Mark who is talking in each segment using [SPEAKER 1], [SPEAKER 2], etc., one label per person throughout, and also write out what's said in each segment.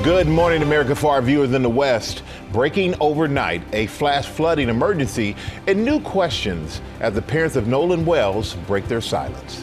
[SPEAKER 1] Good morning, America. For our viewers in the West, breaking overnight, a flash flooding emergency and new questions as the parents of Nolan Wells break their silence.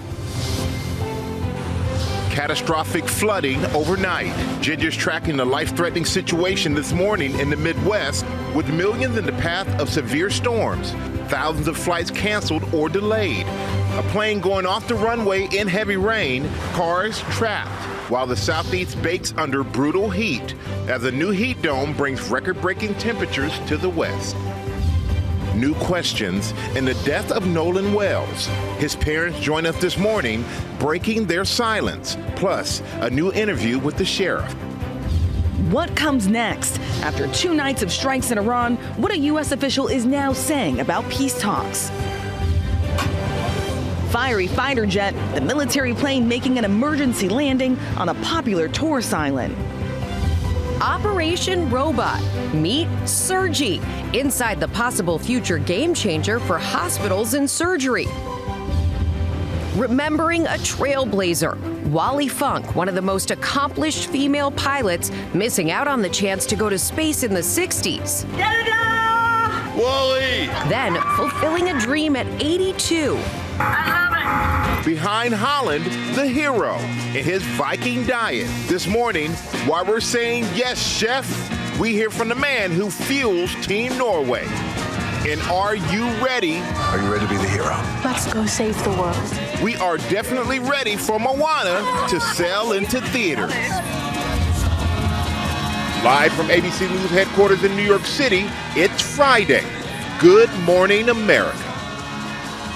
[SPEAKER 1] Catastrophic flooding overnight. Ginger's tracking the life-threatening situation this morning in the Midwest with millions in the path of severe storms. Thousands of flights canceled or delayed. A plane going off the runway in heavy rain, cars trapped, while the Southeast bakes under brutal heat as a new heat dome brings record-breaking temperatures to the West. New questions in the death of Nolan Wells. His parents join us this morning, breaking their silence, plus a new interview with the sheriff.
[SPEAKER 2] What comes next? After 2 nights of strikes in Iran, what a U.S. official is now saying about peace talks. Fiery fighter jet, the military plane making an emergency landing on a popular tourist island.
[SPEAKER 3] Operation Robot. Meet Surgery, inside the possible future game changer for hospitals and surgery. Remembering a trailblazer, Wally Funk, one of the most accomplished female pilots, missing out on the chance to go to space in the 60s.
[SPEAKER 1] Wally!
[SPEAKER 3] Then fulfilling a dream at 82.
[SPEAKER 1] Behind Holland, the hero, in his Viking diet. This morning, while we're saying yes, chef, we hear from the man who fuels Team Norway. And are you ready?
[SPEAKER 4] Are you ready to be the hero?
[SPEAKER 5] Let's go save the world.
[SPEAKER 1] We are definitely ready for Moana to sail into theaters. Live from ABC News headquarters in New York City, it's Friday. Good morning, America.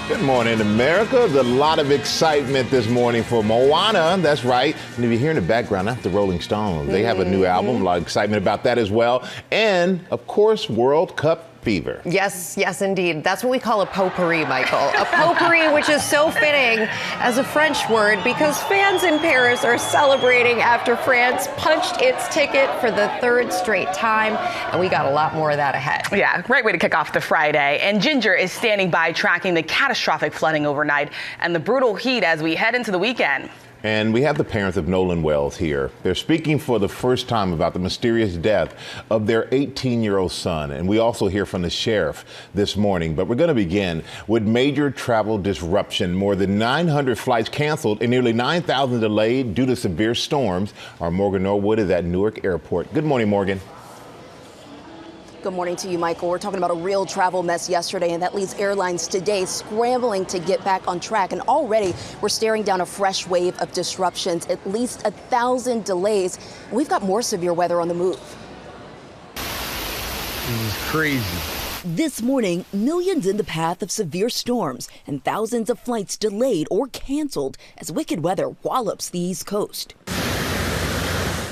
[SPEAKER 1] Good morning, America. There's a lot of excitement this morning for Moana. That's right. And if you hear in the background, that's the Rolling Stones. They have a new album. A lot of excitement about that as well. And, of course, World Cup fever.
[SPEAKER 6] Yes, yes, indeed. That's what we call a potpourri, Michael. A potpourri, which is so fitting as a French word because fans in Paris are celebrating after France punched its ticket for the 3rd straight time. And we got a lot more of that ahead.
[SPEAKER 2] Yeah, great way to kick off the Friday. And Ginger is standing by tracking the catastrophic flooding overnight and the brutal heat as we head into the weekend.
[SPEAKER 1] And we have the parents of Nolan Wells here. They're speaking for the first time about the mysterious death of their 18-year-old son. And we also hear from the sheriff this morning. But we're going to begin with major travel disruption. More than 900 flights canceled and nearly 9,000 delayed due to severe storms. Our Morgan Norwood is at Newark Airport. Good morning, Morgan.
[SPEAKER 7] Good morning to you, Michael. We're talking about a real travel mess yesterday, and that leaves airlines today scrambling to get back on track. And already we're staring down a fresh wave of disruptions, at least 1,000 delays. And we've got more severe weather on the move.
[SPEAKER 4] This is crazy.
[SPEAKER 2] This morning, millions in the path of severe storms and thousands of flights delayed or canceled as wicked weather wallops the East Coast.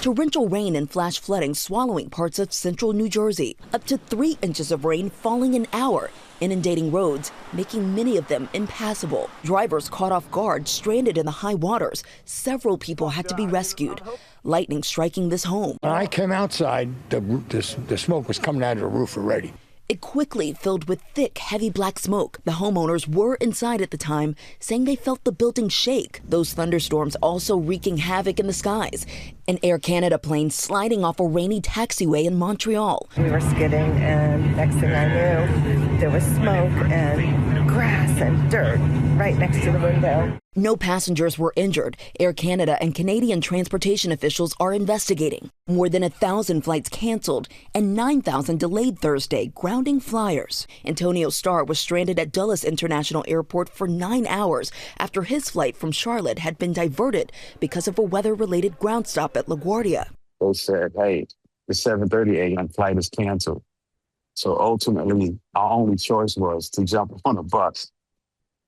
[SPEAKER 2] Torrential rain and flash flooding swallowing parts of central New Jersey. Up to 3 inches of rain falling an hour, inundating roads, making many of them impassable. Drivers caught off guard, stranded in the high waters. Several people had to be rescued. Lightning striking this home.
[SPEAKER 8] When I came outside, the smoke was coming out of the roof already.
[SPEAKER 2] It quickly filled with thick, heavy black smoke. The homeowners were inside at the time, saying they felt the building shake. Those thunderstorms also wreaking havoc in the skies. An Air Canada plane sliding off a rainy taxiway in Montreal.
[SPEAKER 5] We were skidding, and next thing I knew, there was smoke and grass and dirt right next to the window.
[SPEAKER 2] No passengers were injured. Air Canada and Canadian transportation officials are investigating. More than 1,000 flights canceled and 9,000 delayed Thursday, grounding flyers. Antonio Starr was stranded at Dulles International Airport for 9 hours after his flight from Charlotte had been diverted because of a weather-related ground stop at LaGuardia.
[SPEAKER 9] They said, hey, the 7:30 a.m. flight is canceled. So ultimately, our only choice was to jump on a bus.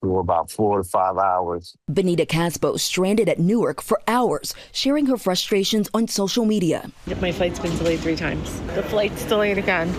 [SPEAKER 9] For about 4 to 5 hours.
[SPEAKER 2] Benita Casbo stranded at Newark for hours, sharing her frustrations on social media.
[SPEAKER 5] My flight's been delayed 3 times. The flight's delayed again.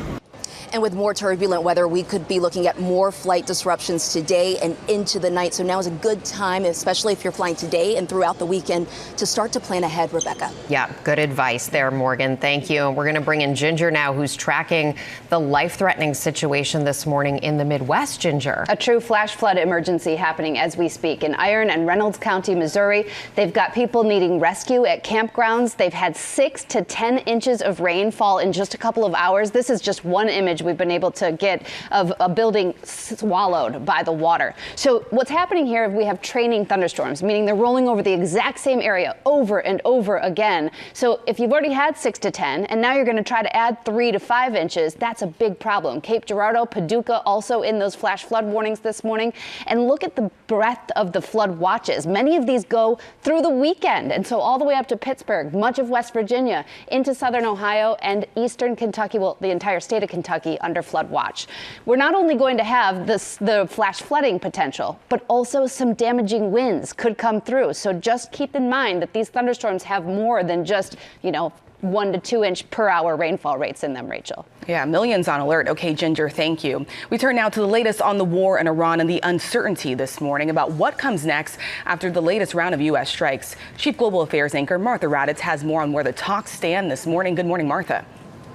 [SPEAKER 7] And with more turbulent weather, we could be looking at more flight disruptions today and into the night. So now is a good time, especially if you're flying today and throughout the weekend, to start to plan ahead, Rebecca.
[SPEAKER 3] Yeah, good advice there, Morgan. Thank you. And we're going to bring in Ginger now, who's tracking the life-threatening situation this morning in the Midwest. Ginger.
[SPEAKER 10] A true flash flood emergency happening as we speak in Iron and Reynolds County, Missouri. They've got people needing rescue at campgrounds. They've had 6 to 10 inches of rain fall in just a couple of hours. This is just one image we've been able to get of a building swallowed by the water. So what's happening here, we have training thunderstorms, meaning they're rolling over the exact same area over and over again. So if you've already had 6 to 10 and now you're going to try to add 3 to 5 inches, that's a big problem. Cape Girardeau, Paducah also in those flash flood warnings this morning. And look at the breadth of the flood watches. Many of these go through the weekend. And so all the way up to Pittsburgh, much of West Virginia, into southern Ohio and eastern Kentucky, well, the entire state of Kentucky under flood watch. We're not only going to have the flash flooding potential, but also some damaging winds could come through. So just keep in mind that these thunderstorms have more than just, 1 to 2 inch per hour rainfall rates in them, Rachel.
[SPEAKER 11] Yeah, millions on alert. Okay, Ginger, thank you. We turn now to the latest on the war in Iran and the uncertainty this morning about what comes next after the latest round of U.S. strikes. Chief Global Affairs anchor Martha Raddatz has more on where the talks stand this morning. Good morning, Martha.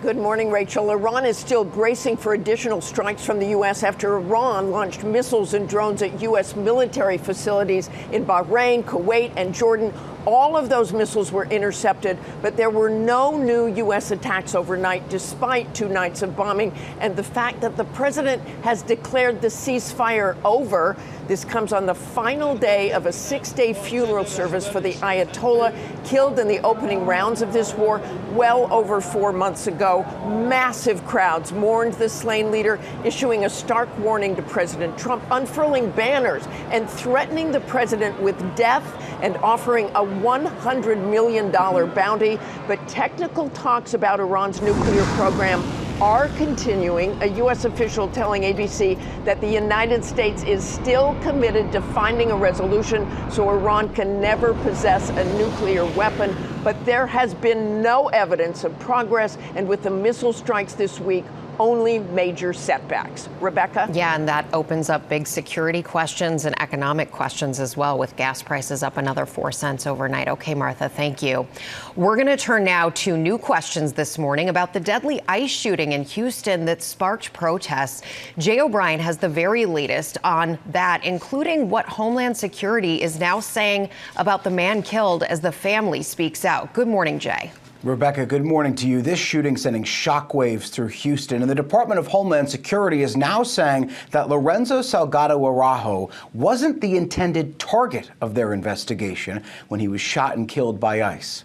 [SPEAKER 12] Good morning, Rachel. Iran is still bracing for additional strikes from the U.S. after Iran launched missiles and drones at U.S. military facilities in Bahrain, Kuwait, and Jordan. All of those missiles were intercepted, but there were no new U.S. attacks overnight, despite 2 nights of bombing and the fact that the president has declared the ceasefire over. This comes on the final day of a 6-day funeral service for the Ayatollah, killed in the opening rounds of this war well over 4 months ago. Massive crowds mourned the slain leader, issuing a stark warning to President Trump, unfurling banners and threatening the president with death and offering a $100 million bounty. But technical talks about Iran's nuclear program are continuing. A U.S. official telling ABC that the United States is still committed to finding a resolution so Iran can never possess a nuclear weapon. But there has been no evidence of progress. And with the missile strikes this week, only major setbacks. Rebecca?
[SPEAKER 3] Yeah, and that opens up big security questions and economic questions as well, with gas prices up another 4 cents overnight. Okay, Martha, thank you. We're going to turn now to new questions this morning about the deadly ICE shooting in Houston that sparked protests. Jay O'Brien has the very latest on that, including what Homeland Security is now saying about the man killed as the family speaks out. Good morning, Jay.
[SPEAKER 13] Rebecca, good morning to you. This shooting sending shockwaves through Houston, and the Department of Homeland Security is now saying that Lorenzo Salgado Araujo wasn't the intended target of their investigation when he was shot and killed by ICE.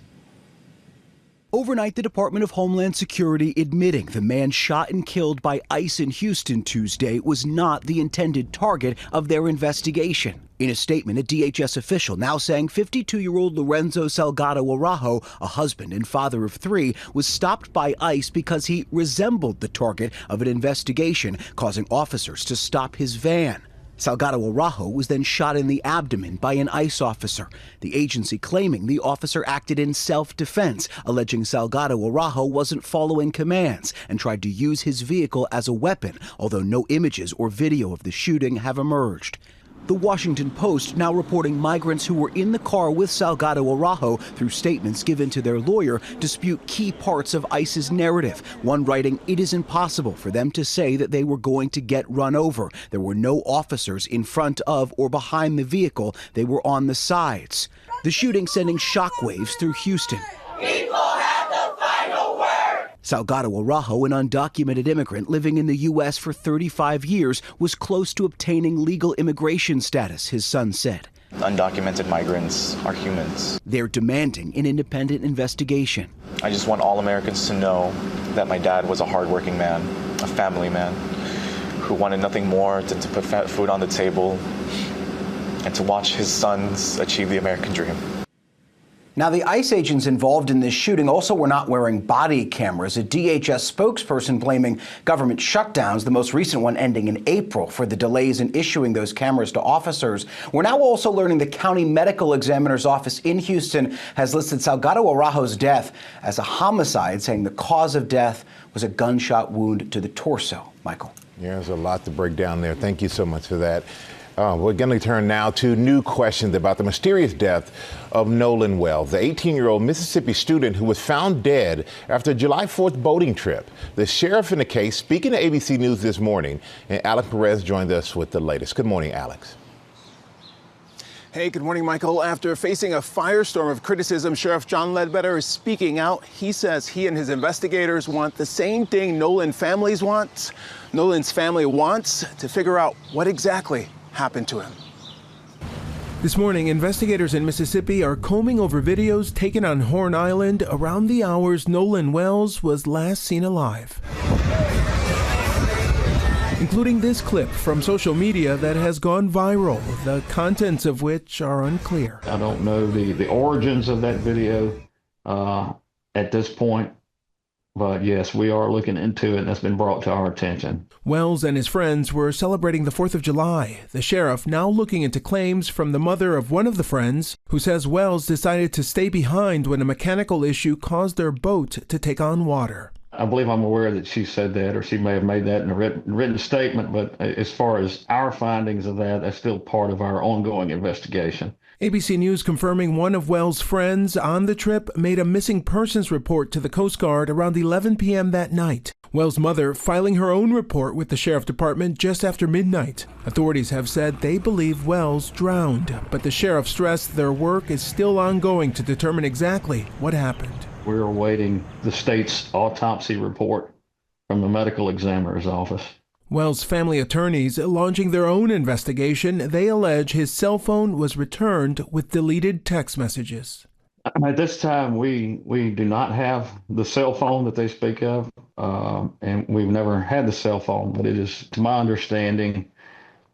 [SPEAKER 14] Overnight, the Department of Homeland Security admitting the man shot and killed by ICE in Houston Tuesday was not the intended target of their investigation. In a statement, a DHS official now saying 52-year-old Lorenzo Salgado Araujo, a husband and father of 3, was stopped by ICE because he resembled the target of an investigation, causing officers to stop his van. Salgado Araujo was then shot in the abdomen by an ICE officer, the agency claiming the officer acted in self-defense, alleging Salgado Araujo wasn't following commands and tried to use his vehicle as a weapon, although no images or video of the shooting have emerged. The Washington Post now reporting migrants who were in the car with Salgado Araujo, through statements given to their lawyer, dispute key parts of ICE's narrative. One writing, "It is impossible for them to say that they were going to get run over. There were no officers in front of or behind the vehicle. They were on the sides." The shooting sending shockwaves through Houston.
[SPEAKER 15] People have the final word.
[SPEAKER 14] Salgado Araujo, an undocumented immigrant living in the U.S. for 35 years, was close to obtaining legal immigration status, his son said.
[SPEAKER 16] Undocumented migrants are humans.
[SPEAKER 14] They're demanding an independent investigation.
[SPEAKER 16] I just want all Americans to know that my dad was a hardworking man, a family man, who wanted nothing more than to put food on the table and to watch his sons achieve the American dream.
[SPEAKER 13] Now, the ICE agents involved in this shooting also were not wearing body cameras. A DHS spokesperson blaming government shutdowns, the most recent one ending in April, for the delays in issuing those cameras to officers. We're now also learning the county medical examiner's office in Houston has listed Salgado Araujo's death as a homicide, saying the cause of death was a gunshot wound to the torso. Michael.
[SPEAKER 1] Yeah, there's a lot to break down there. Thank you so much for that. We're going to turn now to new questions about the mysterious death of Nolan Wells, the 18-year-old Mississippi student who was found dead after a July 4th boating trip. The sheriff in the case speaking to ABC News this morning, and Alex Perez joined us with the latest. Good morning, Alex.
[SPEAKER 17] Hey, good morning, Michael. After facing a firestorm of criticism, Sheriff John Ledbetter is speaking out. He says he and his investigators want the same thing Nolan's family wants to figure out what exactly happened to him.
[SPEAKER 18] This morning, investigators in Mississippi are combing over videos taken on Horn Island around the hours Nolan Wells was last seen alive, including this clip from social media that has gone viral, the contents of which are unclear.
[SPEAKER 19] I don't know the origins of that video at this point, but yes, we are looking into it, and that's been brought to our attention.
[SPEAKER 18] Wells and his friends were celebrating the 4th of July. The sheriff now looking into claims from the mother of one of the friends, who says Wells decided to stay behind when a mechanical issue caused their boat to take on water.
[SPEAKER 19] I believe I'm aware that she said that, or she may have made that in a written statement, but as far as our findings of that, that's still part of our ongoing investigation.
[SPEAKER 18] ABC News confirming one of Wells' friends on the trip made a missing persons report to the Coast Guard around 11 p.m. that night. Wells' mother filing her own report with the Sheriff Department just after midnight. Authorities have said they believe Wells drowned, but the sheriff stressed their work is still ongoing to determine exactly what happened.
[SPEAKER 19] We're awaiting the state's autopsy report from the medical examiner's office.
[SPEAKER 18] Wells' family attorneys launching their own investigation. They allege his cell phone was returned with deleted text messages.
[SPEAKER 19] At this time, we do not have the cell phone that they speak of, and we've never had the cell phone, but it is to my understanding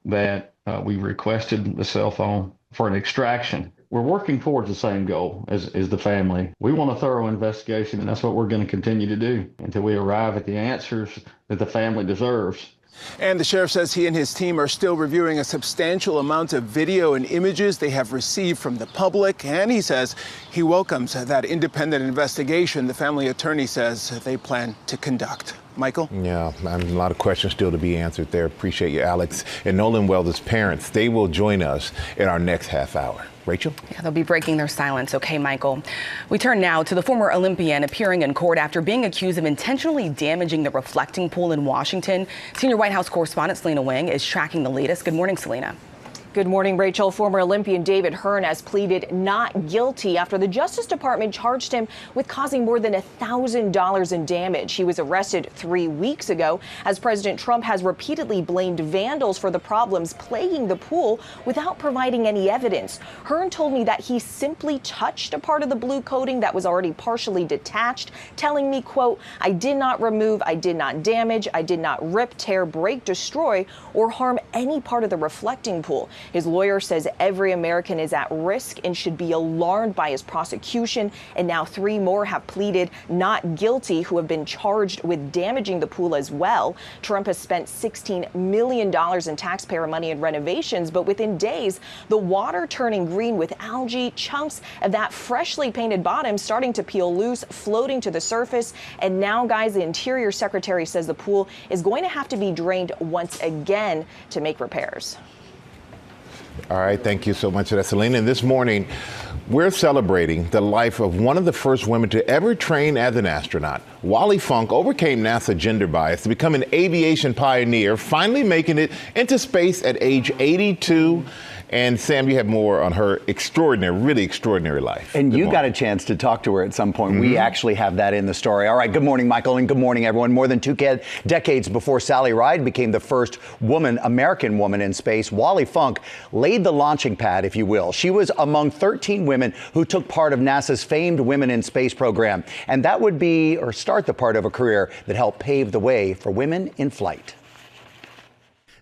[SPEAKER 19] that we requested the cell phone for an extraction. We're working towards the same goal as the family. We want a thorough investigation, and that's what we're going to continue to do until we arrive at the answers that the family deserves.
[SPEAKER 17] And the sheriff says he and his team are still reviewing a substantial amount of video and images they have received from the public. And he says he welcomes that independent investigation the family attorney says they plan to conduct. Michael?
[SPEAKER 1] Yeah, a lot of questions still to be answered there. Appreciate you, Alex. And Nolan Wells' parents, they will join us in our next half hour. Rachel?
[SPEAKER 11] Yeah, they'll be breaking their silence. Okay, Michael. We turn now to the former Olympian appearing in court after being accused of intentionally damaging the reflecting pool in Washington. Senior White House correspondent Selena Wang is tracking the latest. Good morning, Selena.
[SPEAKER 20] Good morning, Rachel. Former Olympian David Hearn has pleaded not guilty after the Justice Department charged him with causing more than $1,000 in damage. He was arrested 3 weeks ago as President Trump has repeatedly blamed vandals for the problems plaguing the pool without providing any evidence. Hearn told me that he simply touched a part of the blue coating that was already partially detached, telling me, quote, "I did not remove, I did not damage, I did not rip, tear, break, destroy, or harm any part of the reflecting pool." His lawyer says every American is at risk and should be alarmed by his prosecution. And now 3 more have pleaded not guilty who have been charged with damaging the pool as well. Trump has spent $16 million in taxpayer money in renovations, but within days, the water turning green with algae, chunks of that freshly painted bottom starting to peel loose, floating to the surface. And now, guys, the Interior Secretary says the pool is going to have to be drained once again to make repairs.
[SPEAKER 1] All right, thank you so much for that, Selena. And this morning, we're celebrating the life of one of the first women to ever train as an astronaut. Wally Funk overcame NASA gender bias to become an aviation pioneer, finally making it into space at age 82. And Sam, you have more on her extraordinary, really extraordinary life.
[SPEAKER 21] And you got a chance to talk to her at some point. We actually have that in the story. All right, good morning, Michael, and good morning, everyone. More than 2 decades before Sally Ride became the first American woman in space, Wally Funk laid the launching pad, if you will. She was among 13 women who took part of NASA's famed Women in Space program. And that would be, or start the part of a career that helped pave the way for women in flight.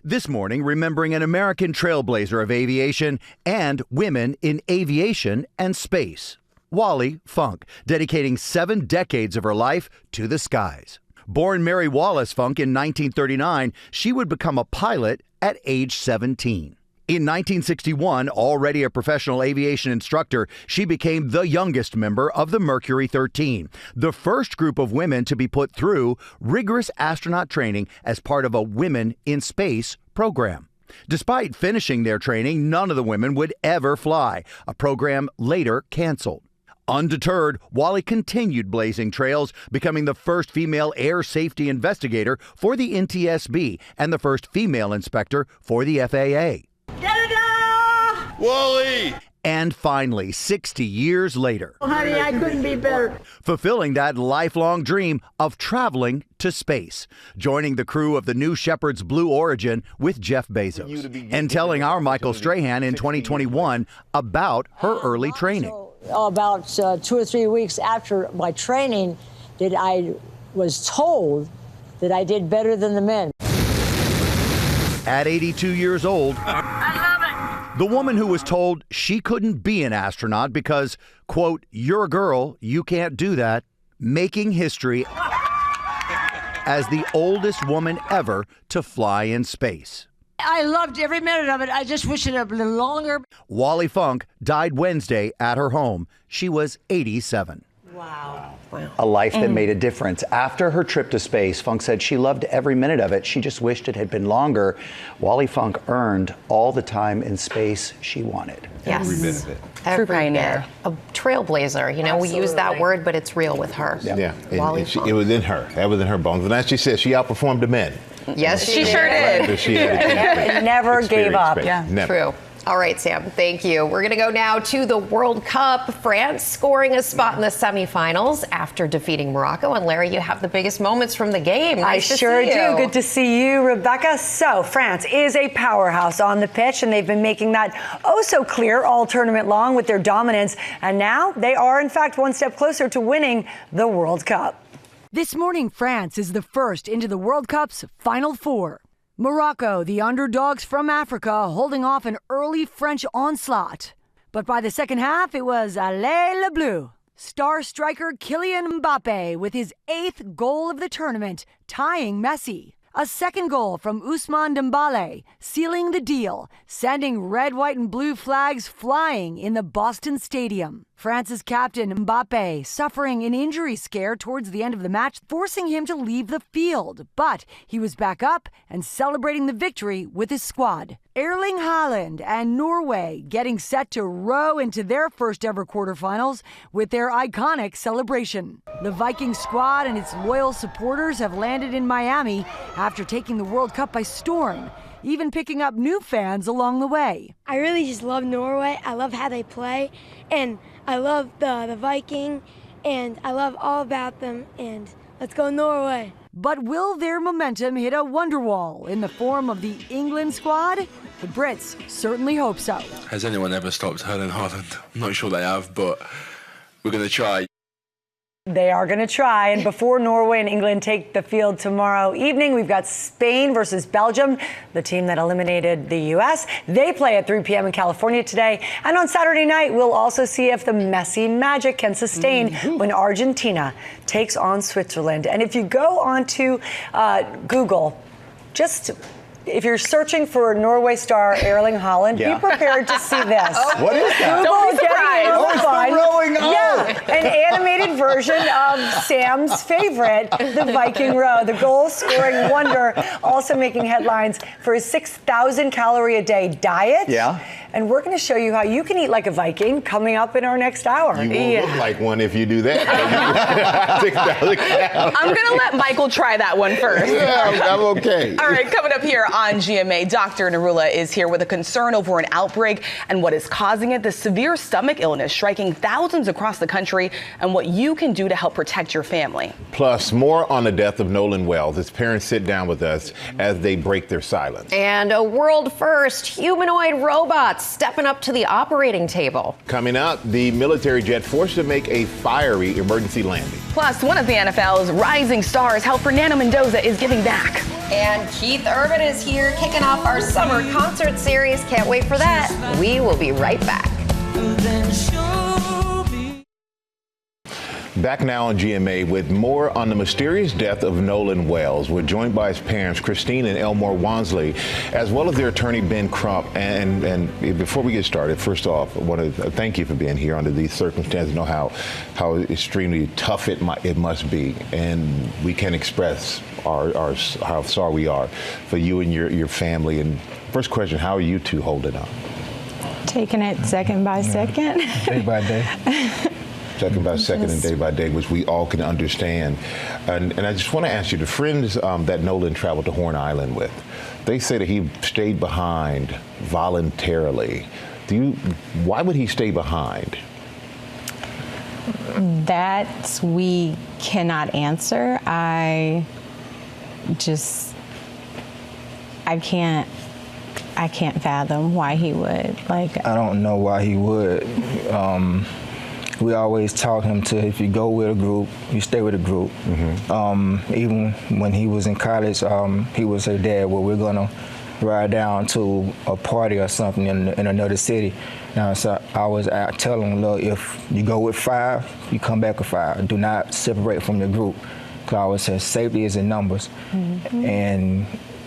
[SPEAKER 22] This morning, remembering an American trailblazer of aviation and women in aviation and space. Wally Funk, dedicating 7 decades of her life to the skies. Born Mary Wallace Funk in 1939, she would become a pilot at age 17. In 1961, already a professional aviation instructor, she became the youngest member of the Mercury 13, the first group of women to be put through rigorous astronaut training as part of a Women in Space program. Despite finishing their training, none of the women would ever fly, a program later canceled. Undeterred, Wally continued blazing trails, becoming the first female air safety investigator for the NTSB and the first female inspector for the FAA.
[SPEAKER 15] Wally!
[SPEAKER 22] And finally, 60 years later,
[SPEAKER 15] Oh, honey, I couldn't be better.
[SPEAKER 22] fulfilling that lifelong dream of traveling to space, joining the crew of the New Shepard's Blue Origin with Jeff Bezos, and telling our Michael Strahan in 2021 about her early training.
[SPEAKER 4] About 2 or 3 weeks after my training, that I was told that I did better than the men.
[SPEAKER 22] At 82 years old, the woman who was told she couldn't be an astronaut because, quote, "You're a girl, you can't do that," making history as the oldest woman ever to fly in space.
[SPEAKER 4] I loved every minute of it. I just wish it had been longer.
[SPEAKER 22] Wally Funk died Wednesday at her home. She was 87.
[SPEAKER 4] Wow.
[SPEAKER 21] A life that made a difference. After her trip to space, Funk said she loved every minute of it. She just wished it had been longer. Wally Funk earned all the time in space she wanted.
[SPEAKER 3] Yes.
[SPEAKER 21] Every bit of it.
[SPEAKER 3] Every
[SPEAKER 11] True pioneer.
[SPEAKER 3] bit. A trailblazer. You know, we use that word, but it's real with her.
[SPEAKER 1] Yeah,
[SPEAKER 3] Wally
[SPEAKER 1] and it was in her. That was in her bones. And as she said, she outperformed the men.
[SPEAKER 3] Yes,
[SPEAKER 11] She sure did.
[SPEAKER 1] She had a chance to
[SPEAKER 4] Never gave up.
[SPEAKER 1] space.
[SPEAKER 4] Yeah.
[SPEAKER 1] Never.
[SPEAKER 3] True. All right, Sam, thank you. We're going to go now to the World Cup. France scoring a spot in the semifinals after defeating Morocco. And Larry, you have the biggest moments from the game. Nice
[SPEAKER 6] I
[SPEAKER 3] to
[SPEAKER 6] sure
[SPEAKER 3] see you.
[SPEAKER 6] do. Good to see you, Rebecca. So, France is a powerhouse on the pitch, and they've been making that oh so clear all tournament long with their dominance. And now they are, in fact, one step closer to winning the World Cup.
[SPEAKER 23] This morning, France is the first into the World Cup's Final Four. Morocco, the underdogs from Africa, holding off an early French onslaught. But by the second half, it was Allez le Bleu. Star striker Kylian Mbappe with his 8th goal of the tournament, tying Messi. A second goal from Ousmane Dembélé, sealing the deal, sending red, white, and blue flags flying in the Boston Stadium. France's captain Mbappe suffering an injury scare towards the end of the match, forcing him to leave the field. But he was back up and celebrating the victory with his squad. Erling Haaland and Norway getting set to row into their first ever quarterfinals with their iconic celebration. The Viking squad and its loyal supporters have landed in Miami after taking the World Cup by storm, even picking up new fans along the way.
[SPEAKER 24] I really just love Norway. I love how they play, and I love the Viking, and I love all about them, and let's go Norway.
[SPEAKER 23] But will their momentum hit a wonder wall in the form of the England squad? The Brits certainly hope so.
[SPEAKER 25] Has anyone ever stopped Erling Haaland? I'm not sure they have, but we're going to try.
[SPEAKER 6] They are going to try. And before Norway and England take the field tomorrow evening, we've got Spain versus Belgium, the team that eliminated the U.S. They play at 3 p.m. in California today. And on Saturday night, we'll also see if the Messi magic can sustain when Argentina takes on Switzerland. And if you go onto Google, just if you're searching for Norway star Erling Haaland, be prepared to see this.
[SPEAKER 21] What is that?
[SPEAKER 6] Google
[SPEAKER 21] Don't be surprised.
[SPEAKER 6] getting
[SPEAKER 21] Oh, it's the rowing. Oh.
[SPEAKER 6] Yeah, an animated version of Sam's favorite, the Viking row. The goal-scoring wonder also making headlines for his 6,000 calorie a day diet.
[SPEAKER 21] Yeah.
[SPEAKER 6] And we're going to show you how you can eat like a Viking coming up in our next hour.
[SPEAKER 1] You will look like one if you do that. 6,000 calories.
[SPEAKER 11] I'm going to let Michael try that one first.
[SPEAKER 1] Yeah, I'm okay.
[SPEAKER 11] All right, coming up here on GMA, Dr. Narula is here with a concern over an outbreak and what is causing it, the severe stomach illness striking thousands across the country, and what you can do to help protect your family.
[SPEAKER 1] Plus, more on the death of Nolan Wells. His parents sit down with us as they break their silence.
[SPEAKER 3] And a world first, humanoid robots stepping up to the operating table.
[SPEAKER 1] Coming up, the military jet forced to make a fiery emergency landing.
[SPEAKER 11] Plus, one of the NFL's rising stars, how Fernando Mendoza is giving back.
[SPEAKER 3] And Keith Urban is here kicking off our summer concert series. Can't wait for that. We will be right back.
[SPEAKER 1] Back now on GMA with more on the mysterious death of Nolan Wells. We're joined by his parents, Christine and Elmore Wansley, as well as their attorney, Ben Crump. And before we get started, first off, I want to thank you for being here under these circumstances. Know how extremely tough it must be, and we can express how sorry we are for you and your family. And first question, how are you two holding up?
[SPEAKER 2] Taking it second by second.
[SPEAKER 1] Day by day. Second by second and day by day, which we all can understand. And I just want to ask you, the friends that Nolan traveled to Horn Island with, they say that he stayed behind voluntarily. Why would he stay behind?
[SPEAKER 2] That we cannot answer. I can't fathom why he would.
[SPEAKER 5] I don't know why he would. We always taught him to, if you go with a group, you stay with a group. Mm-hmm. Even when he was in college, he would say, Dad, well, we're gonna ride down to a party or something in another city. Now, so I always tell him, look, if you go with 5, you come back with 5. Do not separate from your group. Because I always say safety is in numbers. Mm-hmm. And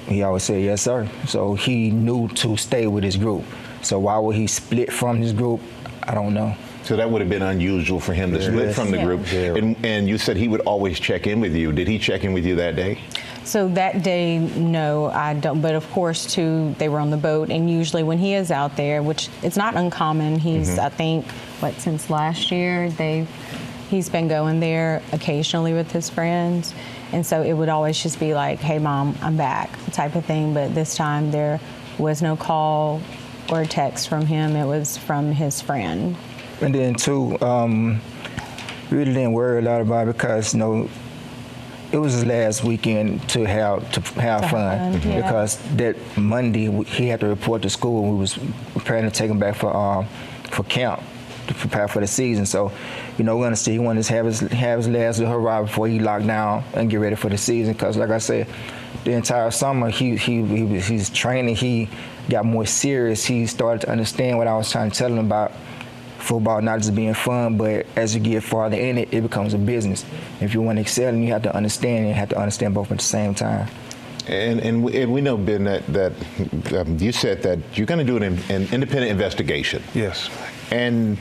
[SPEAKER 5] he always said, yes, sir. So he knew to stay with his group. So why would he split from his group? I don't know.
[SPEAKER 1] So that would have been unusual for him to split from the group. Yeah. And you said he would always check in with you. Did he check in with you that day?
[SPEAKER 2] So that day, no, I don't. But of course, too, they were on the boat. And usually when he is out there, which it's not uncommon, he's, I think, since last year, he's been going there occasionally with his friends. And so it would always just be like, hey, Mom, I'm back, type of thing. But this time there was no call or text from him. It was from his friend.
[SPEAKER 5] And then, too, really didn't worry a lot about it because, it was his last weekend to have fun. Because that Monday, he had to report to school. We was preparing to take him back for camp to prepare for the season. So, we're going to see. He wanted to have his last little hurrah before he locked down and get ready for the season. Because, like I said, the entire summer he's training. He got more serious. He started to understand what I was trying to tell him about football, not just being fun, but as you get farther in it, it becomes a business. If you want to excel, you have to understand, and you have to understand both at the same time.
[SPEAKER 1] And we know, Ben, that you said that you're going to do an independent investigation.
[SPEAKER 17] Yes.
[SPEAKER 1] And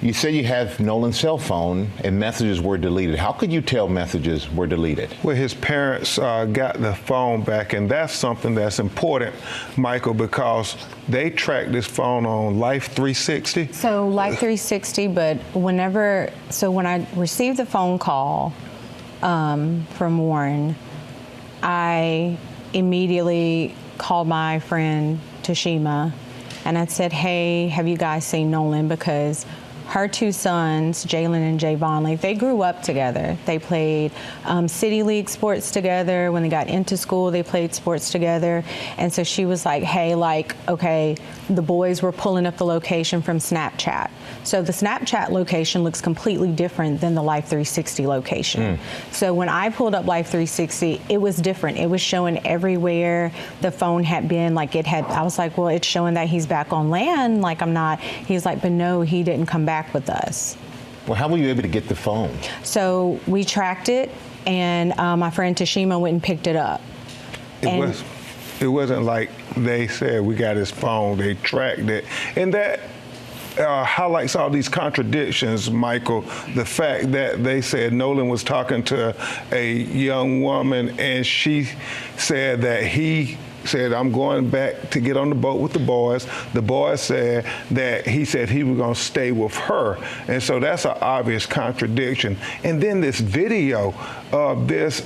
[SPEAKER 1] you say you have Nolan's cell phone and messages were deleted. How could you tell messages were deleted?
[SPEAKER 7] Well, his parents got the phone back, and that's something that's important, Michael, because they tracked this phone on Life 360.
[SPEAKER 2] So Life 360, but when I received the phone call from Warren, I immediately called my friend Tashima, and I said, hey, have you guys seen Nolan? Because her 2 sons, Jalen and Javon, they grew up together. They played City League sports together. When they got into school, they played sports together. And so she was like, hey, okay, the boys were pulling up the location from Snapchat. So the Snapchat location looks completely different than the Life 360 location. So when I pulled up Life 360, it was different. It was showing everywhere the phone had been. I was like, well, it's showing that he's back on land. I'm not. He's like, but no, he didn't come back with us.
[SPEAKER 1] Well, how were you able to get the phone?
[SPEAKER 2] So we tracked it, and my friend Tashima went and picked it up.
[SPEAKER 7] It wasn't like they said we got his phone. They tracked it, and that highlights all these contradictions, Michael. The fact that they said Nolan was talking to a young woman, and she said that he said, I'm going back to get on the boat with the boys. The boys said that he said he was going to stay with her. And so that's an obvious contradiction. And then this video of this,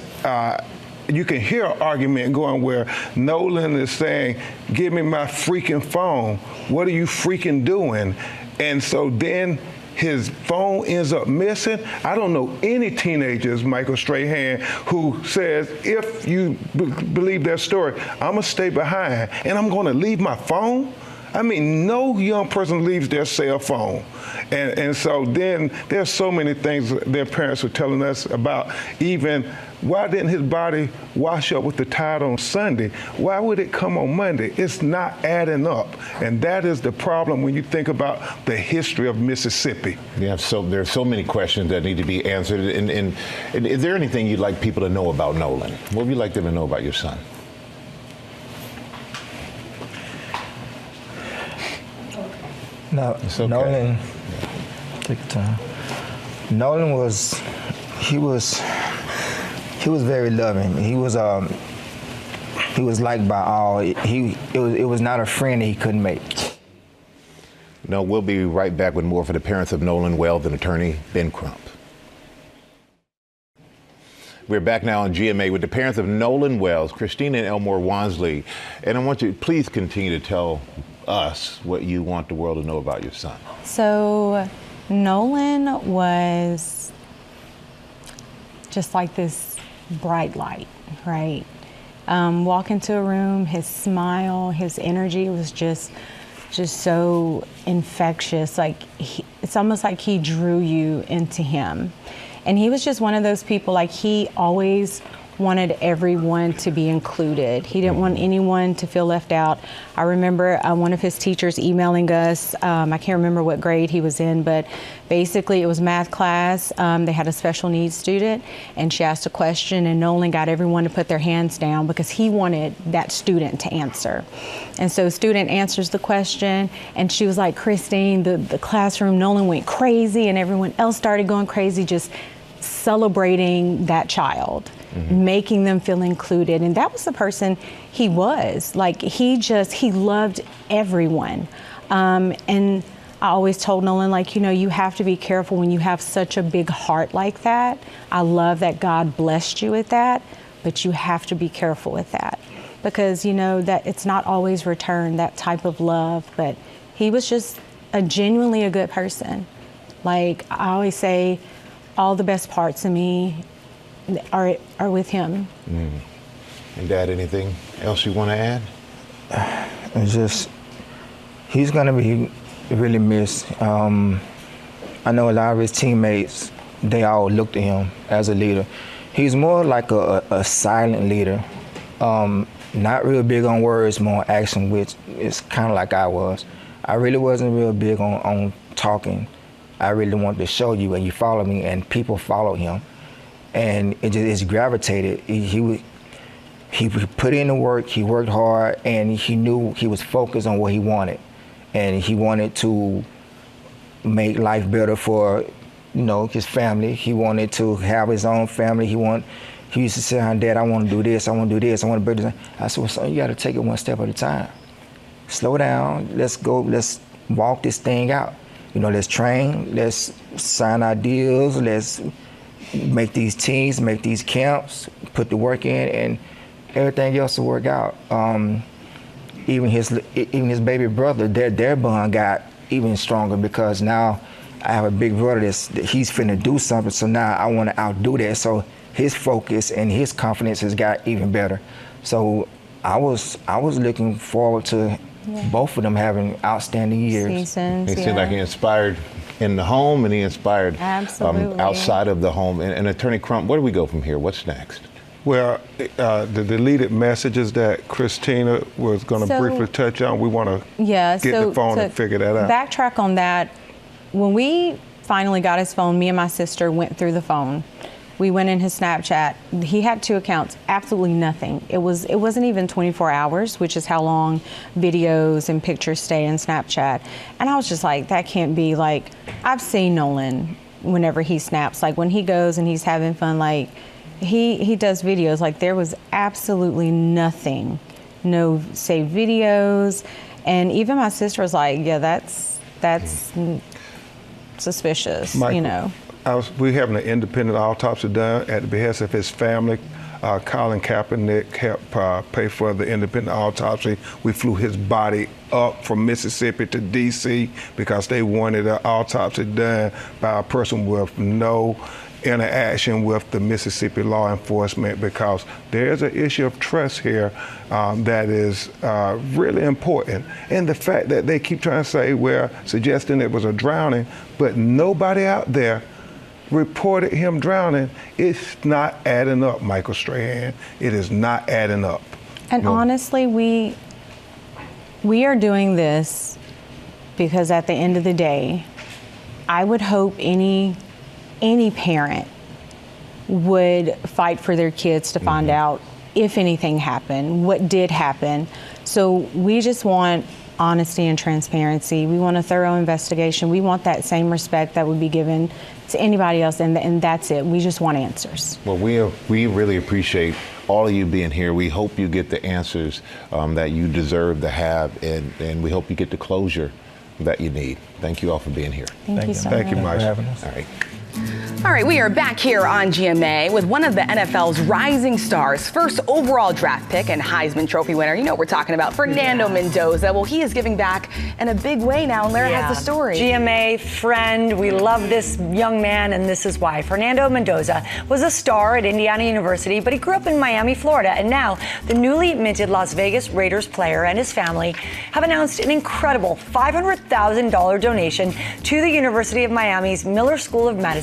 [SPEAKER 7] you can hear an argument going where Nolan is saying, give me my freaking phone. What are you freaking doing? And so then his phone ends up missing. I don't know any teenagers, Michael Strahan, who says, if you believe their story, I'm gonna stay behind and I'm gonna leave my phone. I mean, no young person leaves their cell phone. And so then there's so many things their parents were telling us about, even why didn't his body wash up with the tide on Sunday? Why would it come on Monday? It's not adding up. And that is the problem when you think about the history of Mississippi.
[SPEAKER 1] Yeah, so there are so many questions that need to be answered. And is there anything you'd like people to know about Nolan? What would you like them to know about your son?
[SPEAKER 5] No,
[SPEAKER 1] okay.
[SPEAKER 5] Nolan, take your time. Nolan was very loving. He was liked by all. It was not a friend that he couldn't make.
[SPEAKER 1] No, we'll be right back with more for the parents of Nolan Wells and attorney Ben Crump. We're back now on GMA with the parents of Nolan Wells, Christina and Elmore Wansley. And I want you to please continue to tell us what you want the world to know about your son.
[SPEAKER 2] So Nolan was just like this bright light, right? Walk into a room, his smile, his energy was just so infectious. Like it's almost like he drew you into him. And he was just one of those people, like he always wanted everyone to be included. He didn't want anyone to feel left out. I remember one of his teachers emailing us, I can't remember what grade he was in, but basically it was math class. They had a special needs student and she asked a question and Nolan got everyone to put their hands down because he wanted that student to answer. And so student answers the question and she was like, Christine, the classroom, Nolan went crazy and everyone else started going crazy, just celebrating that child. Making them feel included. And that was the person he was. Like he loved everyone. And I always told Nolan, like, you know, you have to be careful when you have such a big heart like that. I love that God blessed you with that, but you have to be careful with that because, you know, that it's not always returned, that type of love, but he was just genuinely a good person. Like I always say, all the best parts of me are with him.
[SPEAKER 1] And Dad, anything else you want to add?
[SPEAKER 5] It's just, he's gonna be really missed. I know a lot of his teammates, they all looked at him as a leader. He's more like a silent leader. Not real big on words, more on action, which is kind of like I was. I really wasn't real big on talking. I really wanted to show you and you follow me, and people followed him. And it's gravitated. He put in the work, he worked hard, and he knew he was focused on what he wanted. And he wanted to make life better for, you know, his family. He wanted to have his own family. He used to say, Dad, I want to do this, I want to do this, I want to do this. I said, well, son, you got to take it one step at a time. Slow down, let's go, let's walk this thing out. You know, let's train, let's sign our deals, let's make these teams, make these camps, put the work in, and everything else will work out. Even his baby brother, their bond got even stronger because now I have a big brother that he's finna do something, so now I want to outdo that. So his focus and his confidence has got even better. So I was looking forward to both of them having outstanding years.
[SPEAKER 2] Seasons,
[SPEAKER 1] It seemed like he inspired in the home and he inspired outside of the home. And Attorney Crump, where do we go from here? What's next?
[SPEAKER 7] Well, the deleted messages that Christina was going to briefly touch on, we want to get the phone and figure that out.
[SPEAKER 2] Backtrack on that. When we finally got his phone, me and my sister went through the phone. We went in his Snapchat. He had 2 accounts, absolutely nothing. It wasn't even 24 hours, which is how long videos and pictures stay in Snapchat. And I was just like, that can't be. Like, I've seen Nolan whenever he snaps, like when he goes and he's having fun, like he does videos, like there was absolutely nothing, no saved videos. And even my sister was like, yeah, that's suspicious,
[SPEAKER 7] Michael,
[SPEAKER 2] you know.
[SPEAKER 7] We're having an independent autopsy done at the behest of his family. Colin Kaepernick helped pay for the independent autopsy. We flew his body up from Mississippi to D.C. because they wanted an autopsy done by a person with no interaction with the Mississippi law enforcement, because there is an issue of trust here that is really important. And the fact that they keep trying to say, well, suggesting it was a drowning, but nobody out there reported him drowning, it's not adding up, Michael Strahan. It is not adding up.
[SPEAKER 2] And honestly, we are doing this because at the end of the day, I would hope any parent would fight for their kids to find out if anything happened, what did happen. So we just want honesty and transparency. We want a thorough investigation. We want that same respect that would be given to anybody else, and that's it. We just want answers.
[SPEAKER 1] Well, we really appreciate all of you being here. We hope you get the answers that you deserve to have, and we hope you get the closure that you need. Thank you all for being here.
[SPEAKER 2] Thank you so much.
[SPEAKER 7] Thank you, Mike.
[SPEAKER 1] All right.
[SPEAKER 11] All right, we are back here on GMA with one of the NFL's rising stars, first overall draft pick and Heisman Trophy winner. You know what we're talking about, Fernando Mendoza. Well, he is giving back in a big way now, and Lara has the story.
[SPEAKER 6] GMA friend, we love this young man, and this is why. Fernando Mendoza was a star at Indiana University, but he grew up in Miami, Florida, and now the newly minted Las Vegas Raiders player and his family have announced an incredible $500,000 donation to the University of Miami's Miller School of Medicine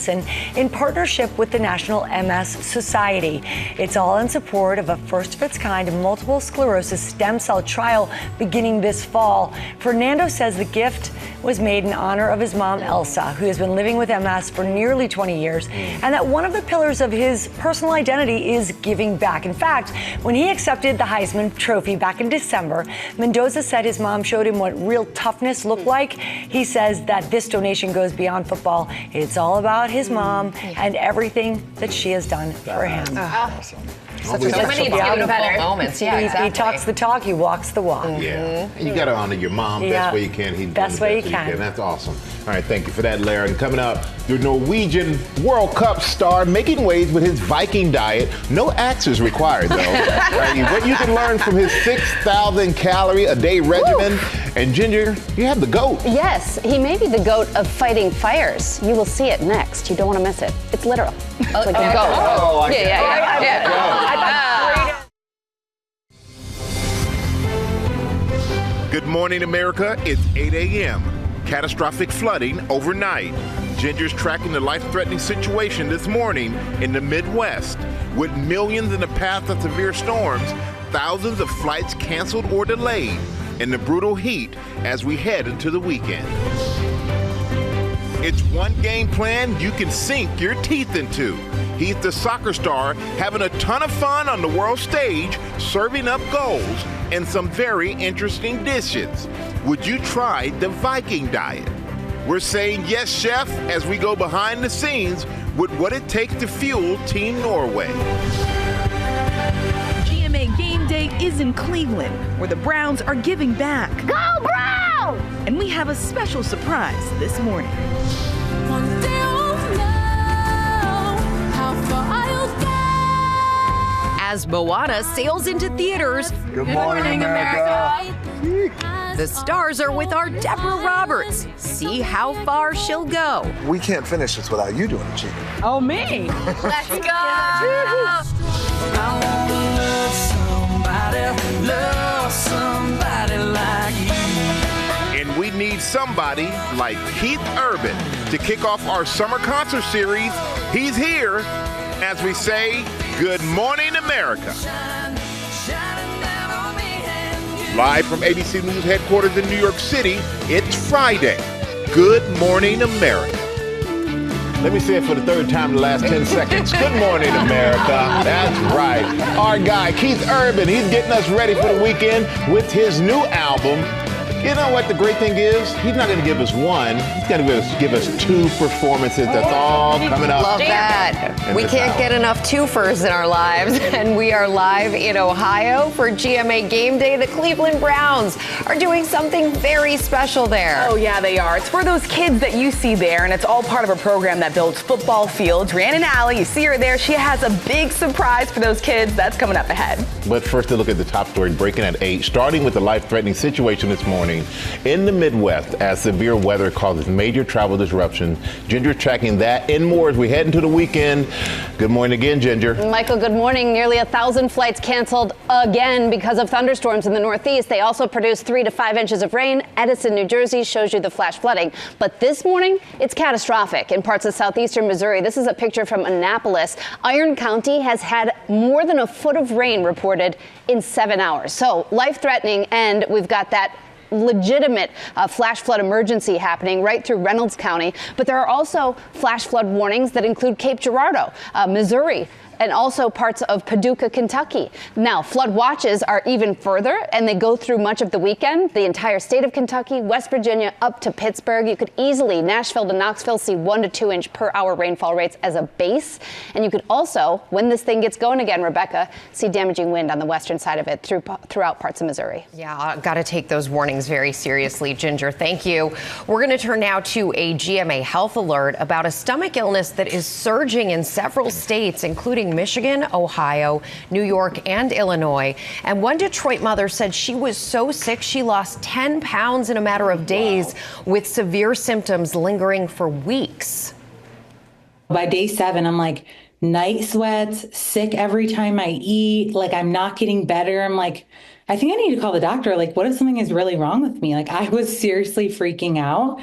[SPEAKER 6] in partnership with the National MS Society. It's all in support of a first-of-its-kind multiple sclerosis stem cell trial beginning this fall. Fernando says the gift was made in honor of his mom, Elsa, who has been living with MS for nearly 20 years, and that one of the pillars of his personal identity is giving back. In fact, when he accepted the Heisman Trophy back in December, Mendoza said his mom showed him what real toughness looked like. He says that this donation goes beyond football. It's all about his mom and everything that she has done for him.
[SPEAKER 3] Awesome. So many beautiful moments. Yeah, exactly.
[SPEAKER 6] He talks the talk, he walks the walk.
[SPEAKER 1] Yeah, you got to honor your mom best way you can.
[SPEAKER 6] Best way you can.
[SPEAKER 1] That's awesome. All right, thank you for that, Lara. And coming up, the Norwegian World Cup star making waves with his Viking diet. No axes required, though. Right, what you can learn from his 6,000 calorie a day regimen. And Ginger, you have the GOAT.
[SPEAKER 8] Yes, he may be the GOAT of fighting fires. You will see it next. You don't want to miss it. It's literal. It's like the GOAT.
[SPEAKER 21] Oh,
[SPEAKER 1] Good morning, America. It's 8 a.m. Catastrophic flooding overnight. Ginger's tracking the life-threatening situation this morning in the Midwest. With millions in the path of severe storms, thousands of flights canceled or delayed, and the brutal heat as we head into the weekend. It's one game plan you can sink your teeth into. He's the soccer star having a ton of fun on the world stage, serving up goals and some very interesting dishes. Would you try the Viking diet? We're saying yes, chef, as we go behind the scenes with what it takes to fuel Team Norway.
[SPEAKER 9] GMA Game Day is in Cleveland, where the Browns are giving back.
[SPEAKER 10] Go Browns!
[SPEAKER 9] And we have a special surprise this morning.
[SPEAKER 12] As Moana sails into theaters,
[SPEAKER 21] Good morning, America.
[SPEAKER 12] The stars are with our Deborah Roberts. See how far she'll go.
[SPEAKER 14] We can't finish this without you doing it, Chief.
[SPEAKER 9] Oh, me.
[SPEAKER 12] Let's go.
[SPEAKER 1] Love somebody like you. And we need somebody like Keith Urban to kick off our summer concert series. He's here as we say, Good Morning, America. Live from ABC News headquarters in New York City, it's Friday. Good Morning, America. Let me say it for the third time in the last 10 seconds. Good morning, America. That's right. Our guy, Keith Urban, he's getting us ready for the weekend with his new album. You know what the great thing is? He's not going to give us one. He's going to give us two performances. That's all coming up.
[SPEAKER 3] Love that. We can't get enough twofers in our lives. And we are live in Ohio for GMA Game Day. The Cleveland Browns are doing something very special there.
[SPEAKER 11] Oh, yeah, they are. It's for those kids that you see there, and it's all part of a program that builds football fields. Rhiannon Alley, you see her there. She has a big surprise for those kids. That's coming up ahead.
[SPEAKER 1] But first, to look at the top story breaking at 8, starting with the life-threatening situation this morning morning in the Midwest as severe weather causes major travel disruptions. Ginger's tracking that and more as we head into the weekend. Good morning again, Ginger.
[SPEAKER 8] Michael, good morning. Nearly 1,000 flights canceled again because of thunderstorms in the Northeast. They also produced 3 to 5 inches of rain. Edison, New Jersey shows you the flash flooding. But this morning, it's catastrophic in parts of southeastern Missouri. This is a picture from Annapolis. Iron County has had more than a foot of rain reported in 7 hours. So life-threatening, and we've got that legitimate flash flood emergency happening right through Reynolds County. But there are also flash flood warnings that include Cape Girardeau, Missouri, and also parts of Paducah, Kentucky. Now, flood watches are even further, and they go through much of the weekend. The entire state of Kentucky, West Virginia, up to Pittsburgh. You could easily, Nashville to Knoxville, see 1 to 2 inch per hour rainfall rates as a base. And you could also, when this thing gets going again, Rebecca, see damaging wind on the western side of it throughout parts of Missouri.
[SPEAKER 3] Yeah, got to take those warnings very seriously, Ginger. Thank you. We're going to turn now to a GMA health alert about a stomach illness that is surging in several states, including Michigan, Ohio, New York, and Illinois. And one Detroit mother said she was so sick she lost 10 pounds in a matter of days, with severe symptoms lingering for weeks.
[SPEAKER 10] By day 7, I'm like night sweats, sick every time I eat, like I'm not getting better. I'm like, I think I need to call the doctor. Like, what if something is really wrong with me? Like, I was seriously freaking out.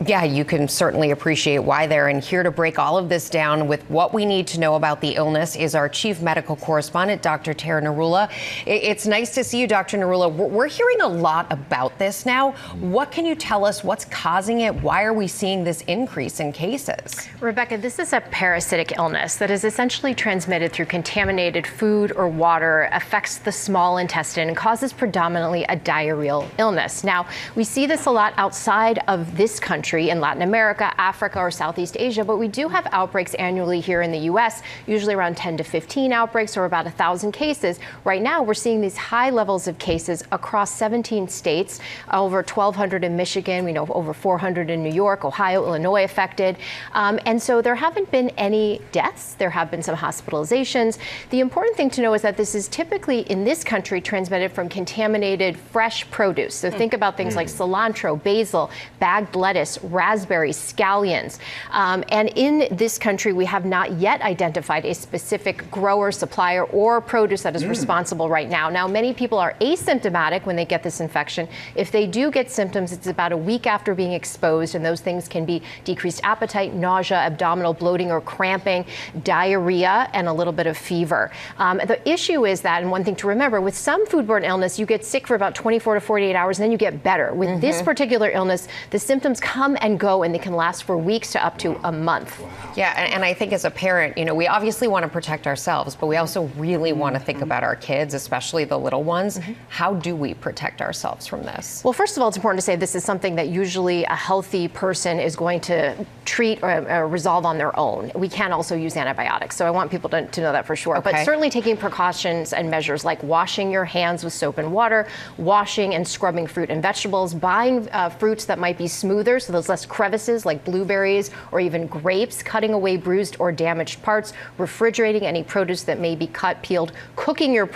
[SPEAKER 3] Yeah, you can certainly appreciate why they're in. Here to break all of this down with what we need to know about the illness is our chief medical correspondent, Dr. Tara Narula. It's nice to see you, Dr. Narula. We're hearing a lot about this now. What can you tell us? What's causing it? Why are we seeing this increase in cases?
[SPEAKER 13] Rebecca, this is a parasitic illness that is essentially transmitted through contaminated food or water, affects the small intestine, and causes predominantly a diarrheal illness. Now, we see this a lot outside of this country, in Latin America, Africa, or Southeast Asia, but we do have outbreaks annually here in the U.S., usually around 10 to 15 outbreaks or about 1,000 cases. Right now, we're seeing these high levels of cases across 17 states, over 1,200 in Michigan, we know over 400 in New York, Ohio, Illinois affected. And so there haven't been any deaths. There have been some hospitalizations. The important thing to know is that this is typically in this country transmitted from contaminated fresh produce. So think about things like cilantro, basil, bagged lettuce, raspberries, scallions. And in this country, we have not yet identified a specific grower, supplier, or produce that is responsible right now. Now, many people are asymptomatic when they get this infection. If they do get symptoms, it's about a week after being exposed, and those things can be decreased appetite, nausea, abdominal bloating or cramping, diarrhea, and a little bit of fever. The issue is that, and one thing to remember, with some foodborne illness, you get sick for about 24 to 48 hours, and then you get better. With this particular illness, the symptoms come and go, and they can last for weeks to up to a month.
[SPEAKER 3] Yeah, and I think as a parent, you know, we obviously want to protect ourselves, but we also really want to think about our kids, especially the little ones. How do we protect ourselves from this?
[SPEAKER 13] Well, first of all, it's important to say this is something that usually a healthy person is going to treat or resolve on their own. We can also use antibiotics, so I want people to know that for sure.
[SPEAKER 3] Okay.
[SPEAKER 13] But certainly taking precautions and measures like washing your hands with soap and water, washing and scrubbing fruit and vegetables, buying fruits that might be smoother, so those less crevices like blueberries or even grapes, cutting away bruised or damaged parts, refrigerating any produce that may be cut, peeled, cooking your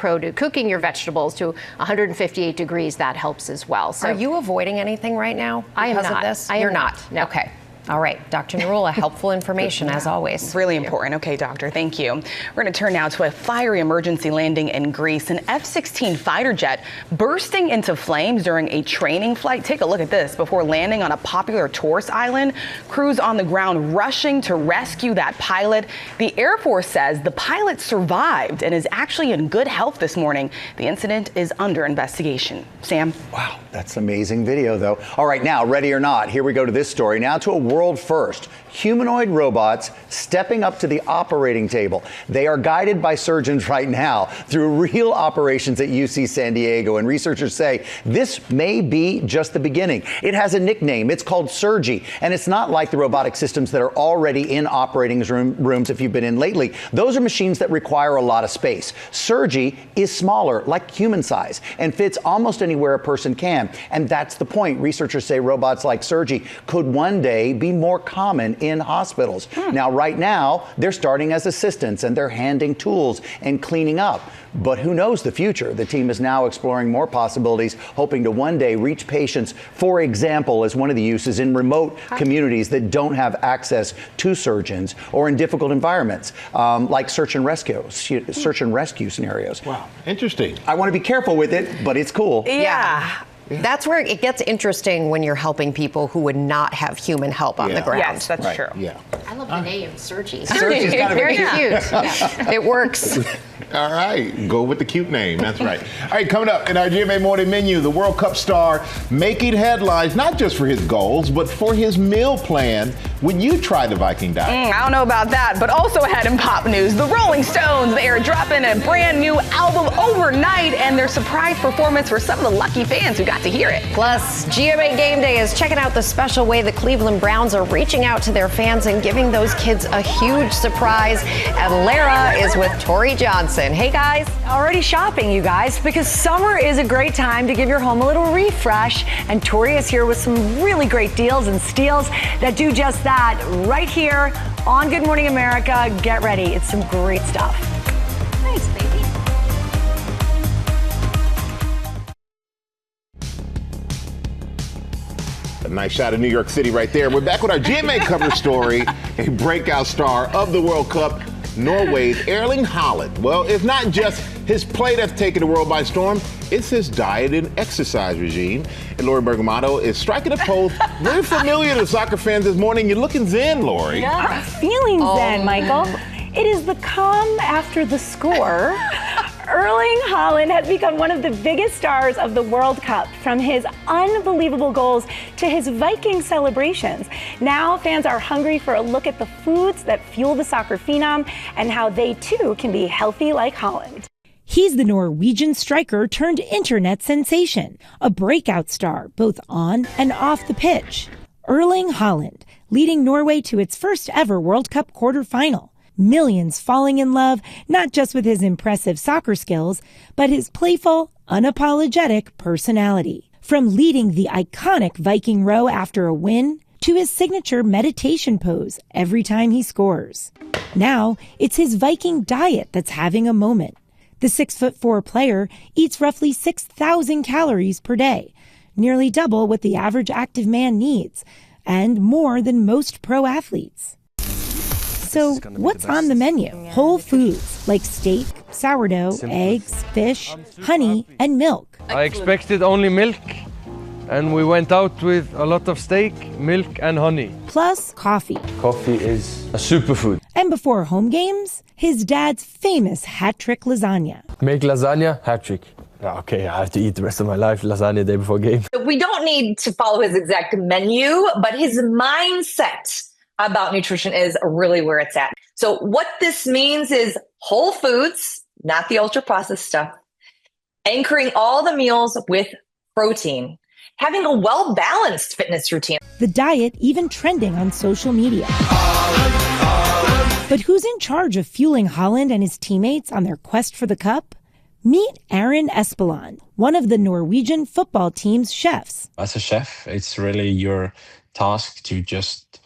[SPEAKER 13] vegetables to 158 degrees, that helps as well. So
[SPEAKER 3] are you avoiding anything right now
[SPEAKER 13] I am
[SPEAKER 3] because
[SPEAKER 13] not.
[SPEAKER 3] of this?
[SPEAKER 13] I am
[SPEAKER 3] You're
[SPEAKER 13] not. No.
[SPEAKER 3] Okay. All right, Dr. Narula, helpful information as always.
[SPEAKER 11] Really important. Okay, doctor, thank you. We're going to turn now to a fiery emergency landing in Greece. An F-16 fighter jet bursting into flames during a training flight. Take a look at this. Before landing on a popular tourist island, crews on the ground rushing to rescue that pilot. The Air Force says the pilot survived and is actually in good health this morning. The incident is under investigation. Sam?
[SPEAKER 21] Wow, that's amazing video, though. All right, now, ready or not, here we go to this story. Now to a world first. Humanoid robots stepping up to the operating table. They are guided by surgeons right now through real operations at UC San Diego, and researchers say this may be just the beginning. It has a nickname. It's called Surgi, and it's not like the robotic systems that are already in operating rooms if you've been in lately. Those are machines that require a lot of space. Surgi is smaller, like human size, and fits almost anywhere a person can, and that's the point. Researchers say robots like Surgi could one day be more common in hospitals. Now, right now, they're starting as assistants and they're handing tools and cleaning up. But who knows the future? The team is now exploring more possibilities, hoping to one day reach patients, for example, as one of the uses in remote communities that don't have access to surgeons or in difficult environments, like search and rescue scenarios.
[SPEAKER 1] Wow, interesting.
[SPEAKER 21] I want to be careful with it, but it's cool.
[SPEAKER 3] Yeah. That's where it gets interesting when you're helping people who would not have human help on the ground.
[SPEAKER 11] Yes, that's true.
[SPEAKER 1] Yeah.
[SPEAKER 13] I love the name, Sergi.
[SPEAKER 21] Sergi's kind of
[SPEAKER 13] very cute.
[SPEAKER 3] Yeah. It works.
[SPEAKER 1] All right, go with the cute name. That's right. All right, coming up in our GMA Morning Menu, the World Cup star making headlines not just for his goals, but for his meal plan when you try the Viking diet.
[SPEAKER 11] I don't know about that, but also ahead in pop news, the Rolling Stones, they are dropping a brand new album overnight, and their surprise performance for some of the lucky fans who got to hear it.
[SPEAKER 3] Plus, GMA Game Day is checking out the special way the Cleveland Browns are reaching out to their fans and giving those kids a huge surprise. And Lara is with Tori Johnson. Hey, guys.
[SPEAKER 6] Already shopping, you guys, because summer is a great time to give your home a little refresh. And Tori is here with some really great deals and steals that do just that right here on Good Morning America. Get ready. It's some great stuff.
[SPEAKER 8] Nice, baby.
[SPEAKER 1] A nice shot of New York City right there. We're back with our GMA cover story, a breakout star of the World Cup, Norway's Erling Haaland. Well, it's not just his play that's taken the world by storm, it's his diet and exercise regime. And Lori Bergamato is striking a pose very familiar to soccer fans this morning. You're looking zen, Lori.
[SPEAKER 15] Yeah, feeling zen, Michael. It is the calm after the score. Erling Haaland has become one of the biggest stars of the World Cup, from his unbelievable goals to his Viking celebrations. Now fans are hungry for a look at the foods that fuel the soccer phenom and how they too can be healthy like Haaland.
[SPEAKER 16] He's the Norwegian striker turned internet sensation, a breakout star both on and off the pitch. Erling Haaland, leading Norway to its first ever World Cup quarterfinal. Millions falling in love, not just with his impressive soccer skills, but his playful, unapologetic personality. From leading the iconic Viking row after a win, to his signature meditation pose every time he scores. Now, it's his Viking diet that's having a moment. The 6'4" player eats roughly 6,000 calories per day, nearly double what the average active man needs, and more than most pro athletes. So what's on the menu? Whole foods like steak, sourdough, eggs, fish, honey, and milk.
[SPEAKER 18] I expected only milk, and we went out with a lot of steak, milk, and honey.
[SPEAKER 16] Plus coffee.
[SPEAKER 18] Coffee is a superfood.
[SPEAKER 16] And before home games, his dad's famous hat-trick lasagna.
[SPEAKER 18] Make lasagna, hat-trick. Okay, I have to eat the rest of my life lasagna day before game.
[SPEAKER 19] We don't need to follow his exact menu, but his mindset about nutrition is really where it's at. So what this means is whole foods, not the ultra processed stuff, anchoring all the meals with protein, having a well-balanced fitness routine.
[SPEAKER 16] The diet even trending on social media. But who's in charge of fueling Haaland and his teammates on their quest for the cup? Meet Aaron Espeland, one of the Norwegian football team's chefs.
[SPEAKER 20] As a chef, it's really your task to just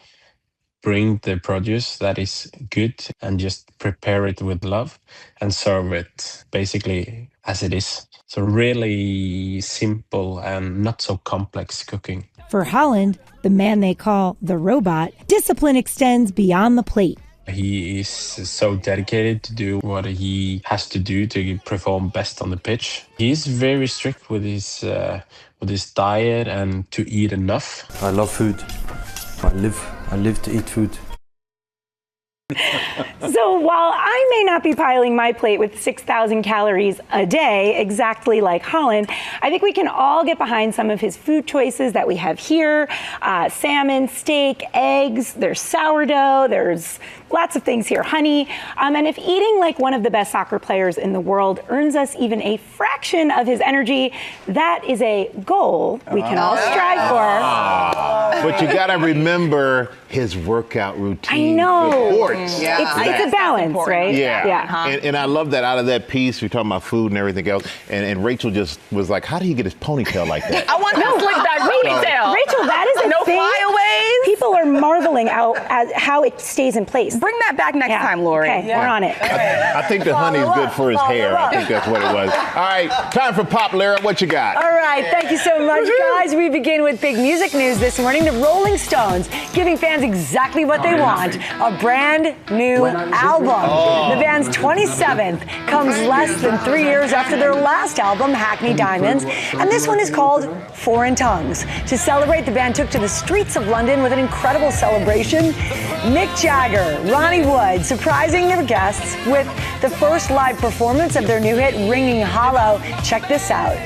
[SPEAKER 20] bring the produce that is good and just prepare it with love and serve it basically as it is. So really simple and not so complex cooking.
[SPEAKER 16] For Haaland, the man they call the robot, discipline extends beyond the plate.
[SPEAKER 20] He is so dedicated to do what he has to do to perform best on the pitch. He's very strict with his diet and to eat enough.
[SPEAKER 18] I love food. I live to eat food.
[SPEAKER 15] So while I may not be piling my plate with 6,000 calories a day, exactly like Haaland, I think we can all get behind some of his food choices that we have here. Salmon, steak, eggs, there's sourdough, there's lots of things here, honey. And if eating like one of the best soccer players in the world earns us even a fraction of his energy, that is a goal we can all strive for.
[SPEAKER 1] But you gotta remember his workout routine.
[SPEAKER 15] I know.
[SPEAKER 1] Reports.
[SPEAKER 15] Yeah. It's a balance, right?
[SPEAKER 1] Yeah. And I love that out of that piece, we're talking about food and everything else, and Rachel just was like, how did he get his ponytail like that?
[SPEAKER 11] I want to slick that ponytail.
[SPEAKER 15] Rachel, that is a
[SPEAKER 11] no
[SPEAKER 15] thing.
[SPEAKER 11] flyaways.
[SPEAKER 15] People are marveling at how it stays in place.
[SPEAKER 11] Bring that back next time, Lori.
[SPEAKER 15] Okay, we're on it.
[SPEAKER 1] I think the honey is good for his hair. I think that's what it was. All right, time for Pop, Lara. What you got?
[SPEAKER 6] All right, thank you so much, guys. We begin with big music news this morning. The Rolling Stones giving fans exactly what they want, a brand new album. The band's 27th comes less than 3 years after their last album, Hackney Diamonds, and this one is called Foreign Tongues. To celebrate, the band took to the streets of London with an incredible celebration. Mick Jagger, Ronnie Wood surprising their guests with the first live performance of their new hit, Ringing Hollow. Check this out.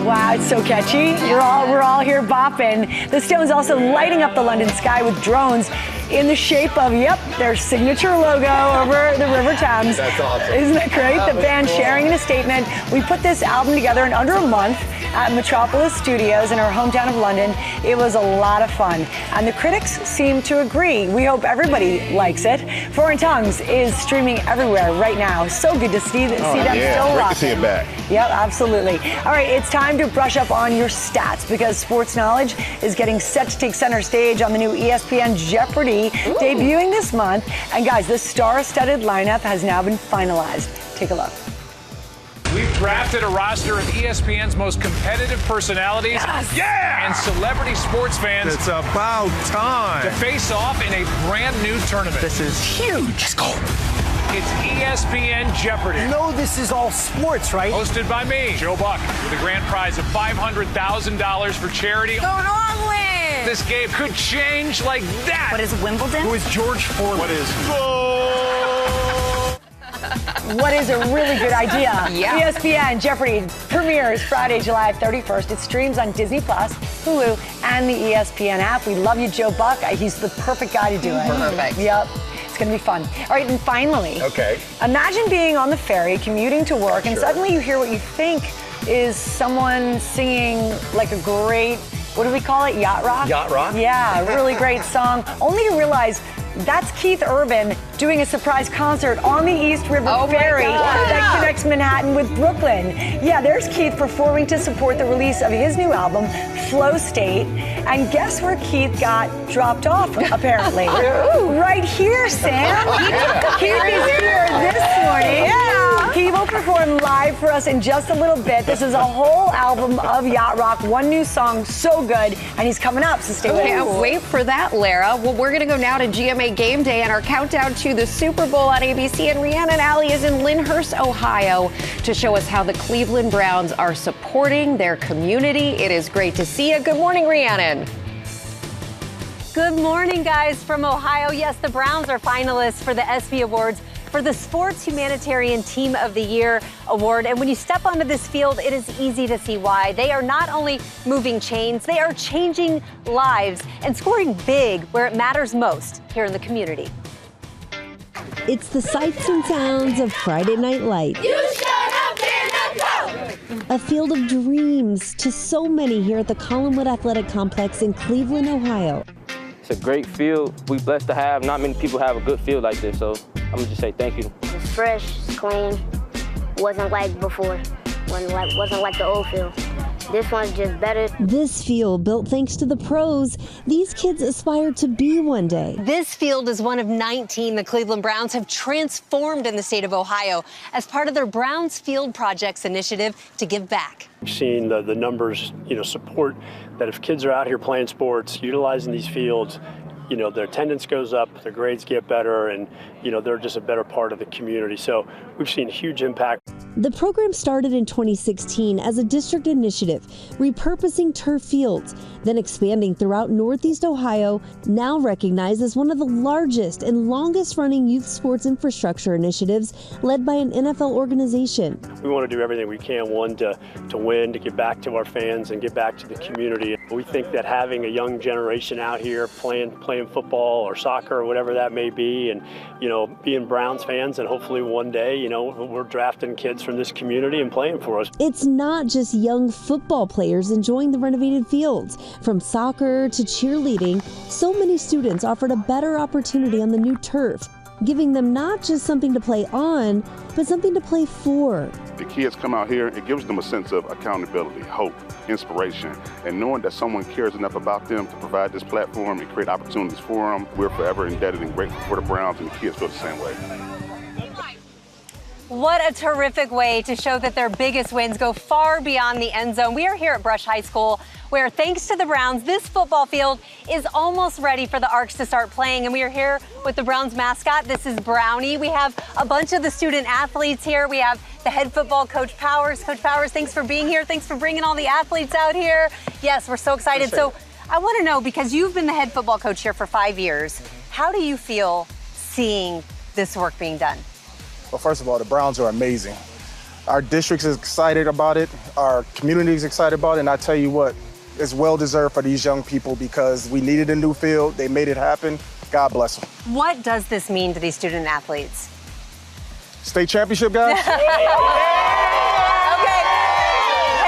[SPEAKER 6] Wow, it's so catchy. We're all here bopping. The Stones also lighting up the London sky with drones in the shape of, their signature logo over the River Thames.
[SPEAKER 21] That's awesome.
[SPEAKER 6] Isn't that great? The band sharing in a statement. We put this album together in under a month at Metropolis Studios in our hometown of London. It was a lot of fun, and the critics seem to agree. We hope everybody likes it. Foreign Tongues is streaming everywhere right now. So good to see them still rocking.
[SPEAKER 1] Great to see it back.
[SPEAKER 6] Yep, absolutely. All right, it's time to brush up on your stats because sports knowledge is getting set to take center stage on the new ESPN Jeopardy! Debuting this month. And guys, the star-studded lineup has now been finalized. Take a look.
[SPEAKER 4] We've drafted a roster of ESPN's most competitive personalities and celebrity sports fans.
[SPEAKER 7] It's about time
[SPEAKER 4] to face off in a brand new tournament.
[SPEAKER 7] This is huge. Let's go.
[SPEAKER 4] It's ESPN Jeopardy!
[SPEAKER 22] You know this is all sports, right?
[SPEAKER 4] Hosted by me, Joe Buck, with a grand prize of $500,000 for charity.
[SPEAKER 22] Go Norway!
[SPEAKER 4] This game could change like that.
[SPEAKER 22] What is Wimbledon? Who is George Foreman?
[SPEAKER 7] What is
[SPEAKER 6] What is a really good idea? ESPN Jeopardy! Premieres Friday, July 31st. It streams on Disney+, Hulu, and the ESPN app. We love you, Joe Buck. He's the perfect guy to do it.
[SPEAKER 21] Perfect.
[SPEAKER 6] Yep. It's going to be fun. All right, and finally, imagine being on the ferry, commuting to work, and suddenly you hear what you think is someone singing like a great, what do we call it, yacht rock?
[SPEAKER 21] Yacht rock?
[SPEAKER 6] Yeah, a really great song. Only to realize that's Keith Urban doing a surprise concert on the East River Ferry that connects Manhattan with Brooklyn. Yeah, there's Keith performing to support the release of his new album, Flow State. And guess where Keith got dropped off, apparently? Right here, Sam. Keith is here this morning. He will perform live for us in just a little bit. This is a whole album of yacht rock, one new song, so good, and he's coming up, so stay with us.
[SPEAKER 3] Can't wait for that, Lara. Well, we're going to go now to GMA Game Day and our countdown to the Super Bowl on ABC, and Rhiannon Alley is in Lyndhurst, Ohio, to show us how the Cleveland Browns are supporting their community. It is great to see you. Good morning, Rhiannon.
[SPEAKER 23] Good morning, guys, from Ohio. Yes, the Browns are finalists for the ESPY Awards for the Sports Humanitarian Team of the Year award. And when you step onto this field, it is easy to see why. They are not only moving chains, they are changing lives and scoring big where it matters most here in the community.
[SPEAKER 24] It's the sights and sounds of Friday Night Lights.
[SPEAKER 25] You should have been a goat!
[SPEAKER 24] A field of dreams to so many here at the Collinwood Athletic Complex in Cleveland, Ohio.
[SPEAKER 26] It's a great field. We're blessed to have. Not many people have a good field like this, so I'm gonna just say thank you.
[SPEAKER 27] It's fresh, it's clean. Wasn't like before. Wasn't like the old field. This one's just better.
[SPEAKER 24] This field, built thanks to the pros, these kids aspire to be one day.
[SPEAKER 23] This field is one of 19 the Cleveland Browns have transformed in the state of Ohio as part of their Browns Field Projects initiative to give back.
[SPEAKER 28] We've seen the numbers, support that if kids are out here playing sports, utilizing these fields, their attendance goes up, their grades get better, and, they're just a better part of the community. So we've seen a huge impact.
[SPEAKER 24] The program started in 2016 as a district initiative, repurposing turf fields, then expanding throughout Northeast Ohio, now recognized as one of the largest and longest running youth sports infrastructure initiatives led by an NFL organization.
[SPEAKER 28] We want to do everything we can, one, to win, to give back to our fans and give back to the community. We think that having a young generation out here playing football or soccer or whatever that may be, and, being Browns fans, and hopefully one day, we're drafting kids kids from this community and playing for us.
[SPEAKER 24] It's not just young football players enjoying the renovated fields. From soccer to cheerleading, so many students offered a better opportunity on the new turf, giving them not just something to play on, but something to play for.
[SPEAKER 2] The kids come out here, it gives them a sense of accountability, hope, inspiration, and knowing that someone cares enough about them to provide this platform and create opportunities for them. We're forever indebted and grateful for the Browns, and the kids feel the same way.
[SPEAKER 23] What a terrific way to show that their biggest wins go far beyond the end zone. We are here at Brush High School, where thanks to the Browns, this football field is almost ready for the Arcs to start playing. And we are here with the Browns mascot. This is Brownie. We have a bunch of the student athletes here. We have the head football coach Powers. Coach Powers, thanks for being here. Thanks for bringing all the athletes out here. Yes, we're so excited. So I want to know, because you've been the head football coach here for 5 years, how do you feel seeing this work being done?
[SPEAKER 5] Well, first of all, the Browns are amazing. Our district is excited about it. Our community is excited about it. And I tell you what, it's well-deserved for these young people because we needed a new field. They made it happen. God bless them.
[SPEAKER 23] What does this mean to these student athletes?
[SPEAKER 5] State championship, guys?
[SPEAKER 23] Okay.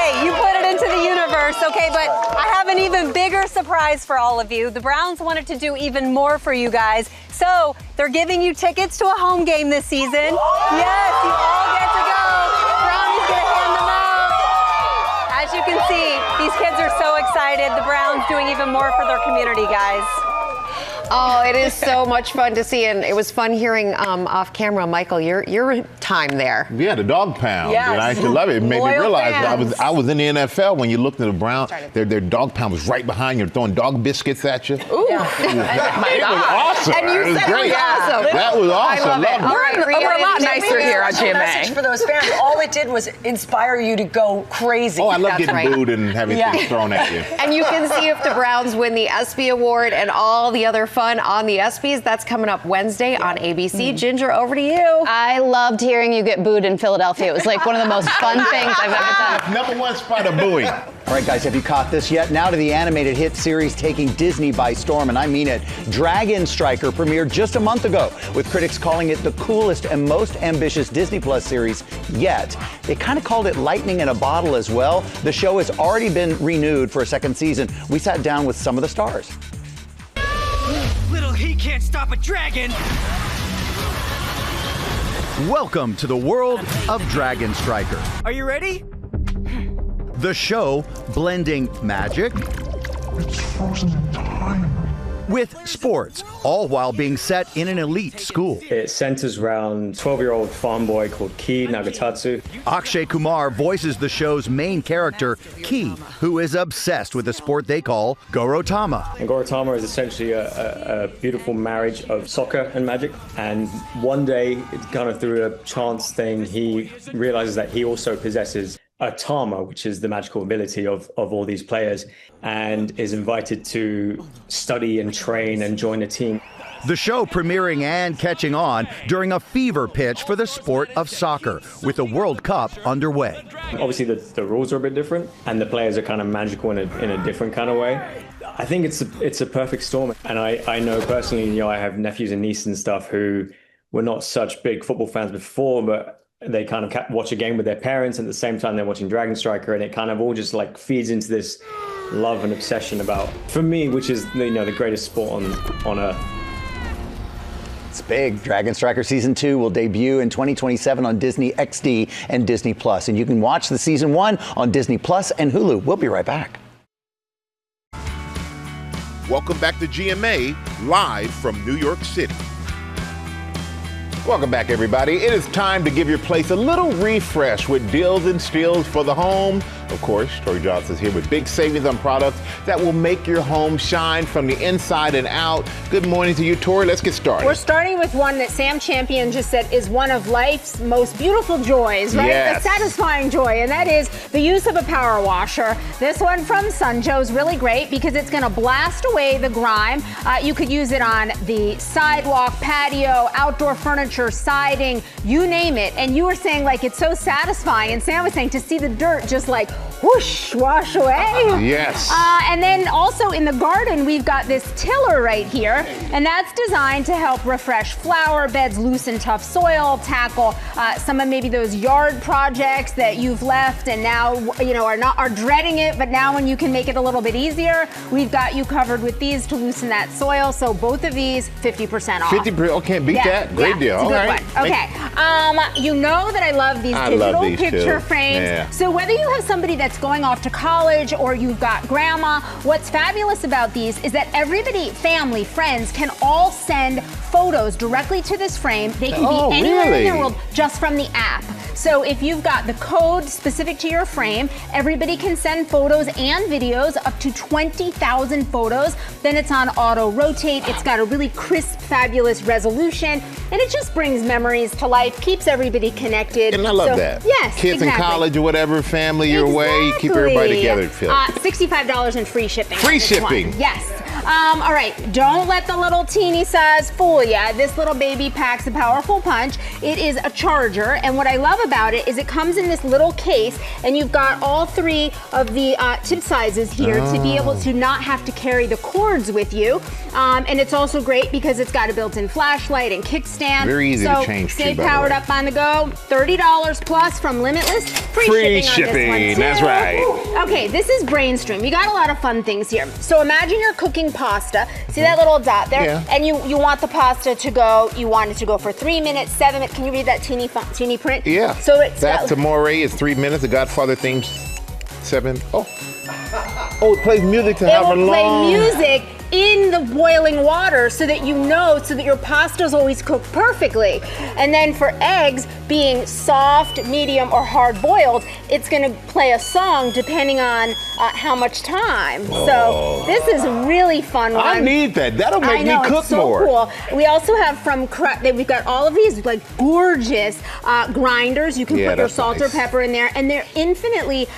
[SPEAKER 23] Hey, you put it into the universe, okay? But I have an even bigger surprise for all of you. The Browns wanted to do even more for you guys. So they're giving you tickets to a home game this season. Yes, you all get to go. Brownie's gonna hand them out. As you can see, these kids are so excited. The Browns doing even more for their community, guys.
[SPEAKER 3] Oh, it is so much fun to see, and it was fun hearing off camera, Michael, your time there.
[SPEAKER 1] Yeah, the dog pound.
[SPEAKER 3] Yes.
[SPEAKER 1] And I actually love it. It made me
[SPEAKER 3] Loyal
[SPEAKER 1] realize
[SPEAKER 3] fans.
[SPEAKER 1] I was in the NFL when you looked at the Browns. Their dog pound was right behind you, throwing dog biscuits at you.
[SPEAKER 23] Ooh,
[SPEAKER 1] It was awesome.
[SPEAKER 23] And you
[SPEAKER 1] it was
[SPEAKER 23] said
[SPEAKER 1] great.
[SPEAKER 23] it was awesome.
[SPEAKER 1] That was awesome.
[SPEAKER 23] I love it. All right,
[SPEAKER 6] We're a lot nicer here on
[SPEAKER 9] GMA. Message for those fans. All it did was inspire you to go crazy.
[SPEAKER 1] Oh, I love
[SPEAKER 3] That's
[SPEAKER 1] getting
[SPEAKER 3] right.
[SPEAKER 1] booed and having things thrown at you.
[SPEAKER 3] And you can see if the Browns win the ESPY Award and all the other fun on the ESPYs. That's coming up Wednesday on ABC. Ginger, over to you.
[SPEAKER 8] I loved hearing you get booed in Philadelphia. It was like one of the most fun things I've ever done.
[SPEAKER 1] Number one spot of booing.
[SPEAKER 21] All right, guys, have you caught this yet? Now to the animated hit series taking Disney by storm, and I mean it. Dragon Striker premiered just a month ago, with critics calling it the coolest and most ambitious Disney Plus series yet. They kind of called it lightning in a bottle as well. The show has already been renewed for a second season. We sat down with some of the stars.
[SPEAKER 22] Little he can't stop a dragon.
[SPEAKER 21] Welcome to the world of Dragon Striker.
[SPEAKER 22] Are you ready?
[SPEAKER 21] The show blending magic with sports, all while being set in an elite school.
[SPEAKER 10] It centers around 12-year-old farm boy called Ki Nagatatsu.
[SPEAKER 21] Akshay Kumar voices the show's main character, Ki, who is obsessed with a sport they call Gorotama.
[SPEAKER 10] And Gorotama is essentially a beautiful marriage of soccer and magic. And one day, it's kind of through a chance thing, he realizes that he also possesses a Tama, which is the magical ability of all these players, and is invited to study and train and join a team.
[SPEAKER 21] The show premiering and catching on during a fever pitch for the sport of soccer, with the World Cup underway.
[SPEAKER 10] Obviously, the rules are a bit different, and the players are kind of magical in a different kind of way. I think it's a perfect storm, and I know personally, I have nephews and nieces and stuff who were not such big football fans before, but they kind of watch a game with their parents, and at the same time they're watching Dragon Striker, and it kind of all just like feeds into this love and obsession about, for me, which is the greatest sport on earth.
[SPEAKER 21] It's big. Dragon Striker Season 2 will debut in 2027 on Disney XD and Disney Plus, and you can watch the Season 1 on Disney Plus and Hulu. We'll be right back.
[SPEAKER 1] Welcome back to GMA, live from New York City. Welcome back, everybody. It is time to give your place a little refresh with deals and steals for the home. Of course, Tori Johnson's here with big savings on products that will make your home shine from the inside and out. Good morning to you, Tori. Let's get started.
[SPEAKER 12] We're starting with one that Sam Champion just said is one of life's most beautiful joys, right?
[SPEAKER 1] Yes.
[SPEAKER 12] A satisfying joy, and that is the use of a power washer. This one from Sunjo is really great because it's going to blast away the grime. You could use it on the sidewalk, patio, outdoor furniture, siding, you name it. And you were saying like it's so satisfying, and Sam was saying to see the dirt just like whoosh, wash away.
[SPEAKER 1] Yes.
[SPEAKER 12] And then also in the garden, we've got this tiller right here, and that's designed to help refresh flower beds, loosen tough soil, tackle some of maybe those yard projects that you've left and now are dreading it, but now when you can make it a little bit easier, we've got you covered with these to loosen that soil. So both of these 50% off.
[SPEAKER 1] 50%. Oh, can't beat that. Great deal.
[SPEAKER 12] It's a
[SPEAKER 1] All
[SPEAKER 12] good
[SPEAKER 1] right.
[SPEAKER 12] one. Okay. You know that I love these digital picture frames.
[SPEAKER 1] Yeah.
[SPEAKER 12] So whether you have somebody that's going off to college or you've got grandma, what's fabulous about these is that everybody, family, friends, can all send photos directly to this frame. They can be anywhere in the world just from the app. So if you've got the code specific to your frame, everybody can send photos and videos, up to 20,000 photos. Then it's on auto rotate. It's got a really crisp, fabulous resolution, and it just brings memories to life, keeps everybody connected.
[SPEAKER 1] And I love that.
[SPEAKER 12] Yes,
[SPEAKER 1] kids in college or whatever, family your way, you keep everybody together.
[SPEAKER 12] $65 in free shipping.
[SPEAKER 1] Free shipping.
[SPEAKER 12] Yes. All right, don't let the little teeny size fool you. This little baby packs a powerful punch. It is a charger, and what I love about it is it comes in this little case, and you've got all three of the tip sizes here to be able to not have to carry the cords with you. And it's also great because it's got a built-in flashlight and kickstand.
[SPEAKER 1] Very easy to change.
[SPEAKER 12] Stay powered up on the go. $30 plus from Limitless. Free shipping on this one too.
[SPEAKER 1] That's right.
[SPEAKER 12] Okay, this is Brainstream. You got a lot of fun things here. So imagine you're cooking pasta. See that little dot there?
[SPEAKER 1] Yeah.
[SPEAKER 12] And you want the pasta to go, you want it to go for 3 minutes, 7 minutes. Can you read that teeny print?
[SPEAKER 1] Yeah.
[SPEAKER 12] So it's
[SPEAKER 1] that's Amore is 3 minutes. The Godfather theme 7. Oh, it plays music to have a long.
[SPEAKER 12] It will play music in the boiling water so that so that your pasta's always cooked perfectly. And then for eggs, being soft, medium, or hard boiled, it's gonna play a song depending on how much time. So this is a really fun one.
[SPEAKER 1] I need that. That'll make me cook
[SPEAKER 12] it's so
[SPEAKER 1] more.
[SPEAKER 12] Cool. We also have we've got all of these like gorgeous grinders. You can put your salt or pepper in there, and they're infinitely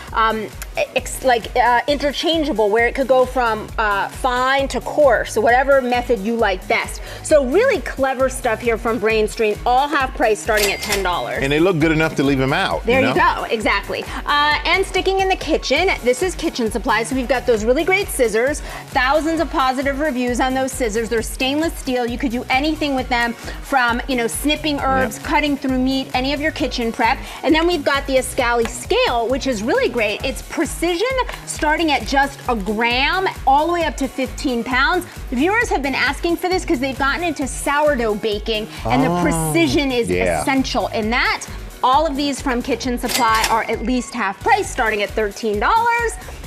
[SPEAKER 12] interchangeable, where it could go from fine to coarse, so whatever method you like best. So really clever stuff here from Brainstream, all half price starting at $10.
[SPEAKER 1] And they look good enough to leave them out.
[SPEAKER 12] There you go, exactly. And sticking in the kitchen, this is kitchen supplies. So we've got those really great scissors, thousands of positive reviews on those scissors. They're stainless steel. You could do anything with them, from snipping herbs, cutting through meat, any of your kitchen prep. And then we've got the Ascali scale, which is really great. It's precision, starting at just a gram, all the way up to 15 pounds. Viewers have been asking for this because they've gotten into sourdough baking, and the precision is essential in that. All of these from Kitchen Supply are at least half price, starting at $13.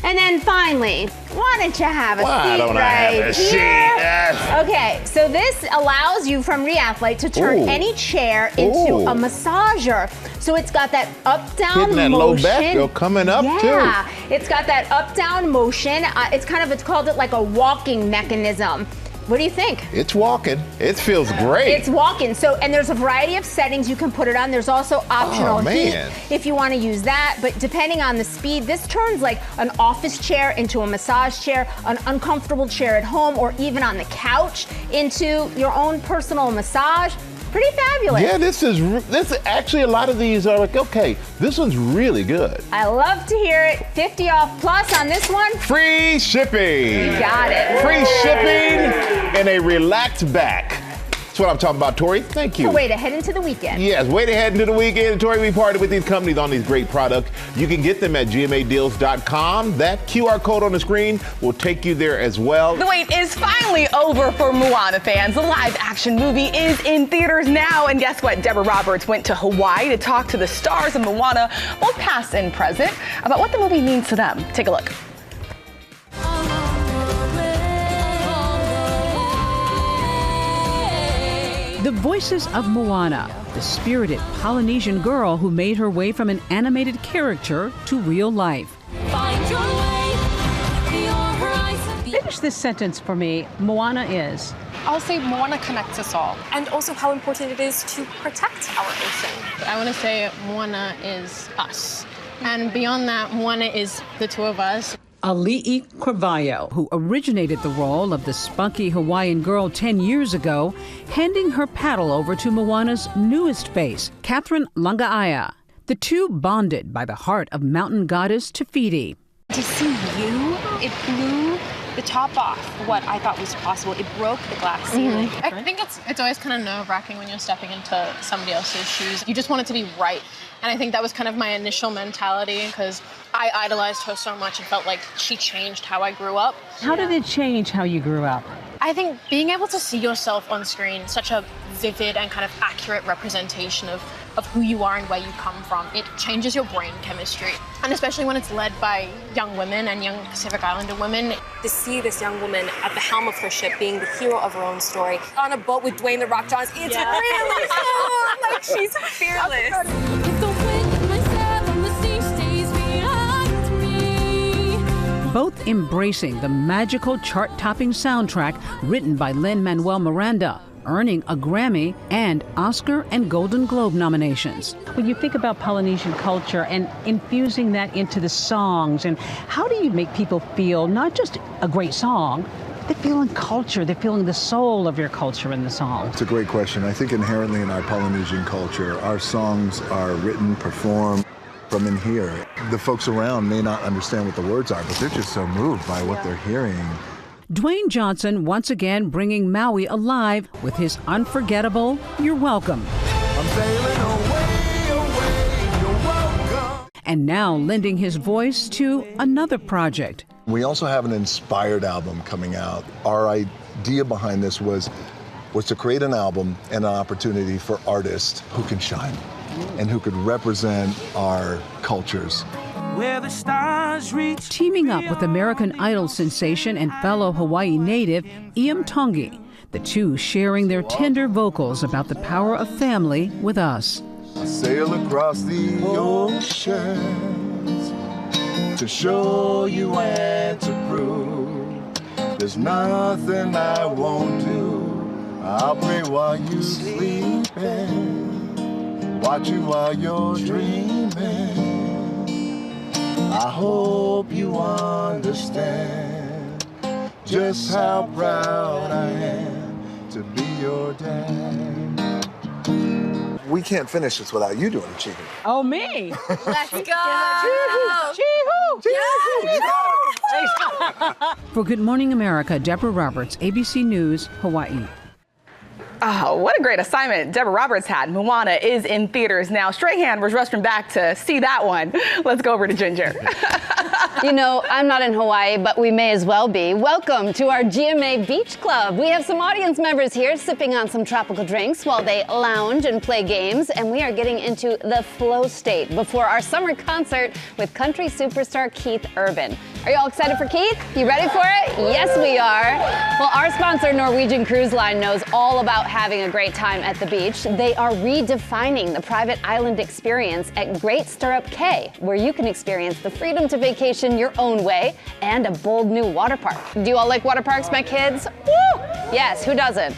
[SPEAKER 12] And then finally, why don't you have a seat right here? Okay, so this allows you from Reathlete to turn any chair into a massager. So it's got that up-down motion.
[SPEAKER 1] Hitting that low back, though, coming up too.
[SPEAKER 12] Yeah, it's got that up-down motion. It's called it like a walking mechanism. What do you think?
[SPEAKER 1] It's walking. It feels great.
[SPEAKER 12] It's walking. So, and there's a variety of settings you can put it on. There's also optional heat if you want to use that. But depending on the speed, this turns like an office chair into a massage chair, an uncomfortable chair at home, or even on the couch into your own personal massage. Pretty fabulous.
[SPEAKER 1] Yeah, this is actually, a lot of these are like, okay, this one's really good.
[SPEAKER 12] I love to hear it. 50 off plus on this one.
[SPEAKER 1] Free shipping.
[SPEAKER 12] You got it.
[SPEAKER 1] Free shipping and a relaxed back. That's what I'm talking about, Tori. Thank you.
[SPEAKER 12] It's a way to head into the weekend.
[SPEAKER 1] Yes, way to head into the weekend. Tori, we partnered with these companies on these great products. You can get them at gmadeals.com. That QR code on the screen will take you there as well.
[SPEAKER 11] The wait is finally over for Moana fans. The live-action movie is in theaters now. And guess what? Deborah Roberts went to Hawaii to talk to the stars of Moana, both past and present, about what the movie means to them. Take a look.
[SPEAKER 13] The voices of Moana, the spirited Polynesian girl who made her way from an animated caricature to real life. Finish this sentence for me. Moana is.
[SPEAKER 14] I'll say Moana connects us all, and also how important it is to protect our ocean. I want to say Moana is us, and beyond that, Moana is the two of us.
[SPEAKER 13] Ali'i Carvalho, who originated the role of the spunky Hawaiian girl 10 years ago, handing her paddle over to Moana's newest face, Catherine Langaia. The two bonded by the heart of mountain goddess Te Fiti.
[SPEAKER 14] To see you, it blew the top off what I thought was possible. It broke the glass ceiling. I think it's always kind of nerve-wracking when you're stepping into somebody else's shoes. You just want it to be right. And I think that was kind of my initial mentality because I idolized her so much and felt like she changed how I grew up.
[SPEAKER 13] How did it change how you grew up?
[SPEAKER 14] I think being able to see yourself on screen, such a vivid and kind of accurate representation of who you are and where you come from, it changes your brain chemistry. And especially when it's led by young women and young Pacific Islander women.
[SPEAKER 4] To see this young woman at the helm of her ship being the hero of her own story, on a boat with Dwayne "The Rock" Johnson, it's really cool! Like, she's fearless.
[SPEAKER 13] Both embracing the magical chart-topping soundtrack written by Lin-Manuel Miranda, earning a Grammy and Oscar and Golden Globe nominations. When you think about Polynesian culture and infusing that into the songs, and how do you make people feel not just a great song, they're feeling culture, they're feeling the soul of your culture in the song?
[SPEAKER 7] It's a great question. I think inherently in our Polynesian culture, our songs are written, performed from in here. The folks around may not understand what the words are, but they're just so moved by what they're hearing.
[SPEAKER 13] Dwayne Johnson once again bringing Maui alive with his unforgettable "You're Welcome."
[SPEAKER 7] I'm sailing away, you're welcome.
[SPEAKER 13] And now lending his voice to another project.
[SPEAKER 7] We also have an inspired album coming out. Our idea behind this was to create an album and an opportunity for artists who can shine and who could represent our cultures.
[SPEAKER 13] Where the stars reach. Teaming up with American Idol sensation and fellow Hawaii native Iam Tongi, the two sharing their tender vocals about the power of family with us.
[SPEAKER 7] I sail across the oceans to show you and to prove there's nothing I won't do. I'll pray while you sleeping, watch you while you're dreaming. I hope you understand just how proud I am to be your dad. We can't finish this without you doing the chicken.
[SPEAKER 13] Oh, me?
[SPEAKER 4] Let's go!
[SPEAKER 13] For Good Morning America, Deborah Roberts, ABC News, Hawaii.
[SPEAKER 11] Oh, what a great assignment Deborah Roberts had. Moana is in theaters now. Strahan was rushing back to see that one. Let's go over to Ginger.
[SPEAKER 8] You know, I'm not in Hawaii, but we may as well be. Welcome to our GMA Beach Club. We have some audience members here sipping on some tropical drinks while they lounge and play games, and we are getting into the flow state before our summer concert with country superstar Keith Urban. Are you all excited for Keith? You ready for it? Yes, we are. Well, our sponsor, Norwegian Cruise Line, knows all about having a great time at the beach. They are redefining the private island experience at Great Stirrup Cay, where you can experience the freedom to vacation your own way and a bold new water park. Do you all like water parks, my kids? Woo! Yes, who doesn't?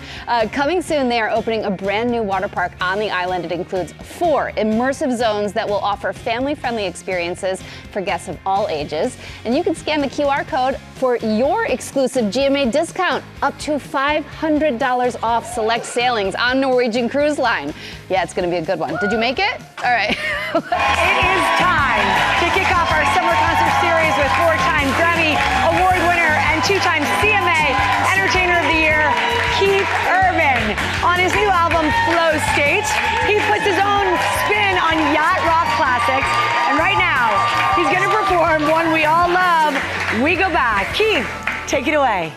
[SPEAKER 8] Coming soon, they are opening a brand new water park on the island. It includes 4 immersive zones that will offer family-friendly experiences for guests of all ages. And you can scan the QR code for your exclusive GMA discount, up to $500 off select sailings on Norwegian Cruise Line. Yeah, it's going to be a good one. Did you make it? All right.
[SPEAKER 6] It is time to kick off our summer concert series with 4-time Grammy Award winner and 2-time CMA Entertainer of the Year, Keith Urban. On his new album, Flow State, he puts his own spin on yacht rock classics. And right now, he's going to perform one we all love, We Go Back. Keith, take it away.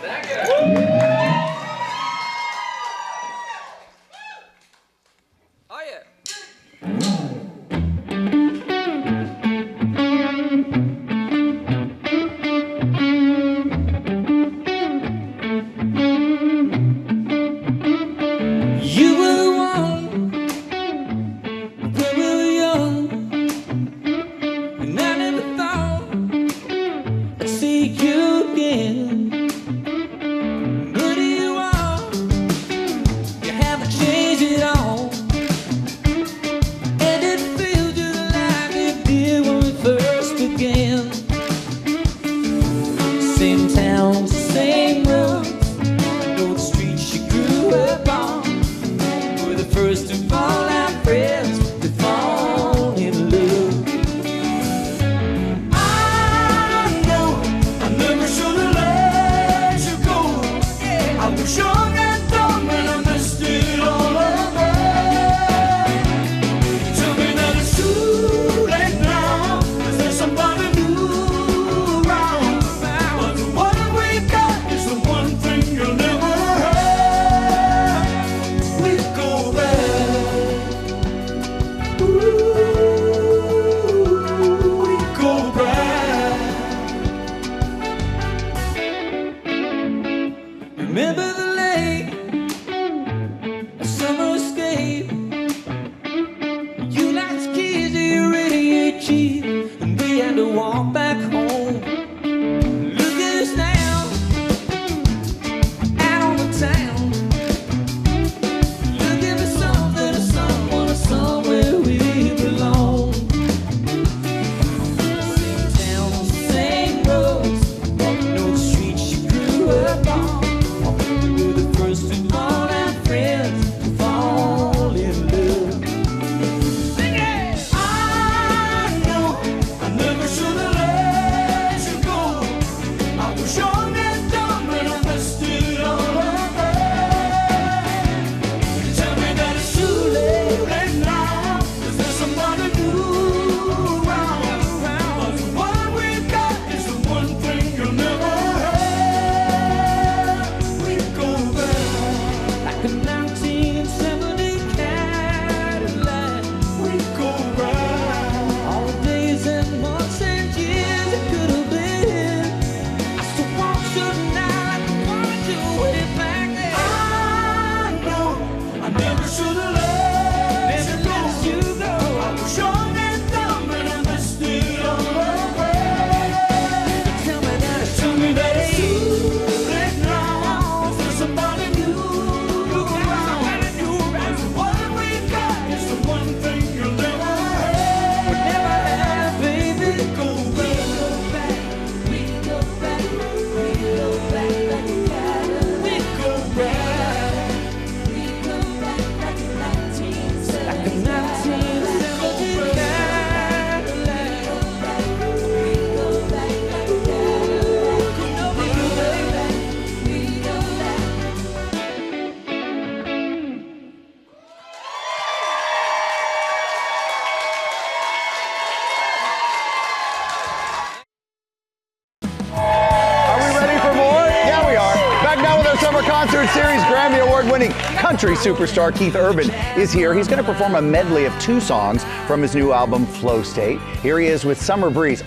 [SPEAKER 21] Concert Series Grammy Award-winning country superstar Keith Urban is here. He's going to perform a medley of 2 songs from his new album, Flow State. Here he is with Summer Breeze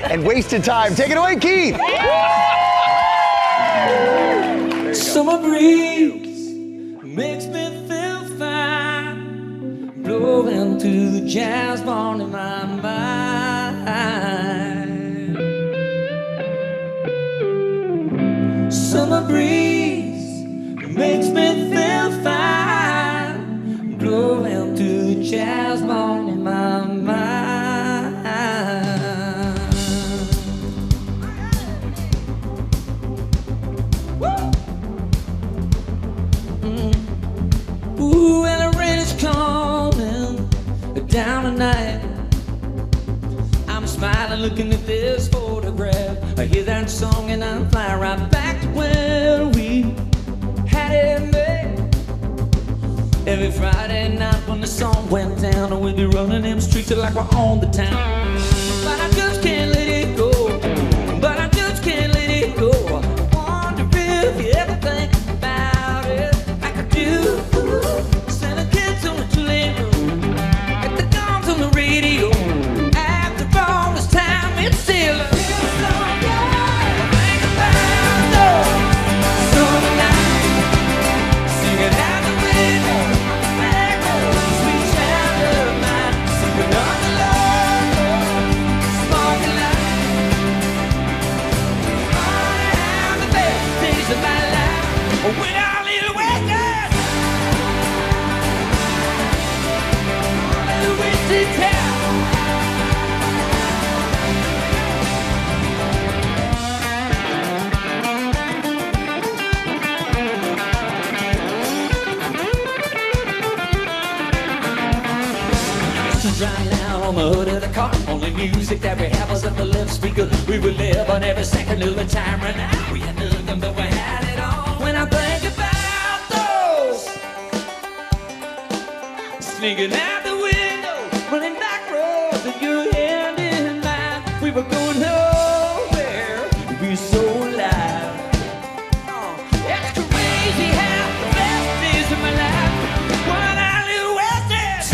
[SPEAKER 21] and Wasted Time. Take it away, Keith.
[SPEAKER 22] Summer breeze makes me feel fine, blowing through the jazz band in my mind. Summer breeze makes me feel fine, blowing through the jazz band in my mind. Ooh, and the rain is coming down tonight. I'm smiling, looking at this photograph. I hear that song and I'm flying right back to where we had it made. Every Friday night when the song went down, and we'd be running them streets like we're on the town. But I just can't let it go. But I just can't let it go. I wonder if you ever think about it like I do. Send the kids on the two-lane road. Get the dogs on the radio. After all this time, it's still a song. Think about those summer nights. Sing it out the window. Back home, sweet child of mine. Sipping on the Lord, smoking light. Wanna have the best days of my life without a little wasted. Little wasted time. Driving out on the hood of the car. Only music that we have was at the left speaker. We would live on every second of the time. Right now we had nothing, but we had it all. When I think about those sneaking out the window, running back roads with your hand in mine. We were going nowhere. We were so alive. It's crazy how the best days of my life when I live wasted.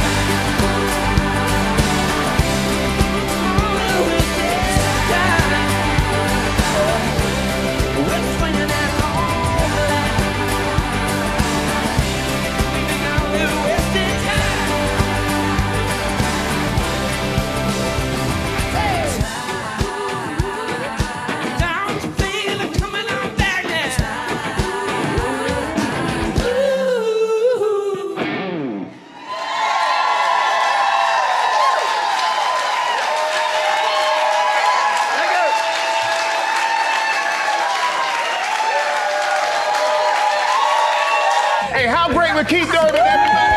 [SPEAKER 1] Hey, how great with Keith Urban, everybody?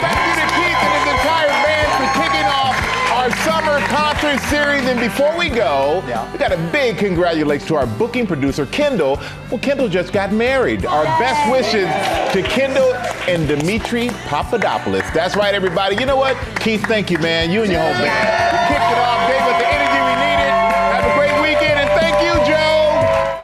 [SPEAKER 1] Thank you to Keith and his entire band for kicking off our summer concert series. And before we go, we got a big congratulations to our booking producer, Kendall. Well, Kendall just got married. Our best wishes to Kendall and Dimitri Papadopoulos. That's right, everybody. You know what? Keith, thank you, man. You and your whole band. You kicked it off.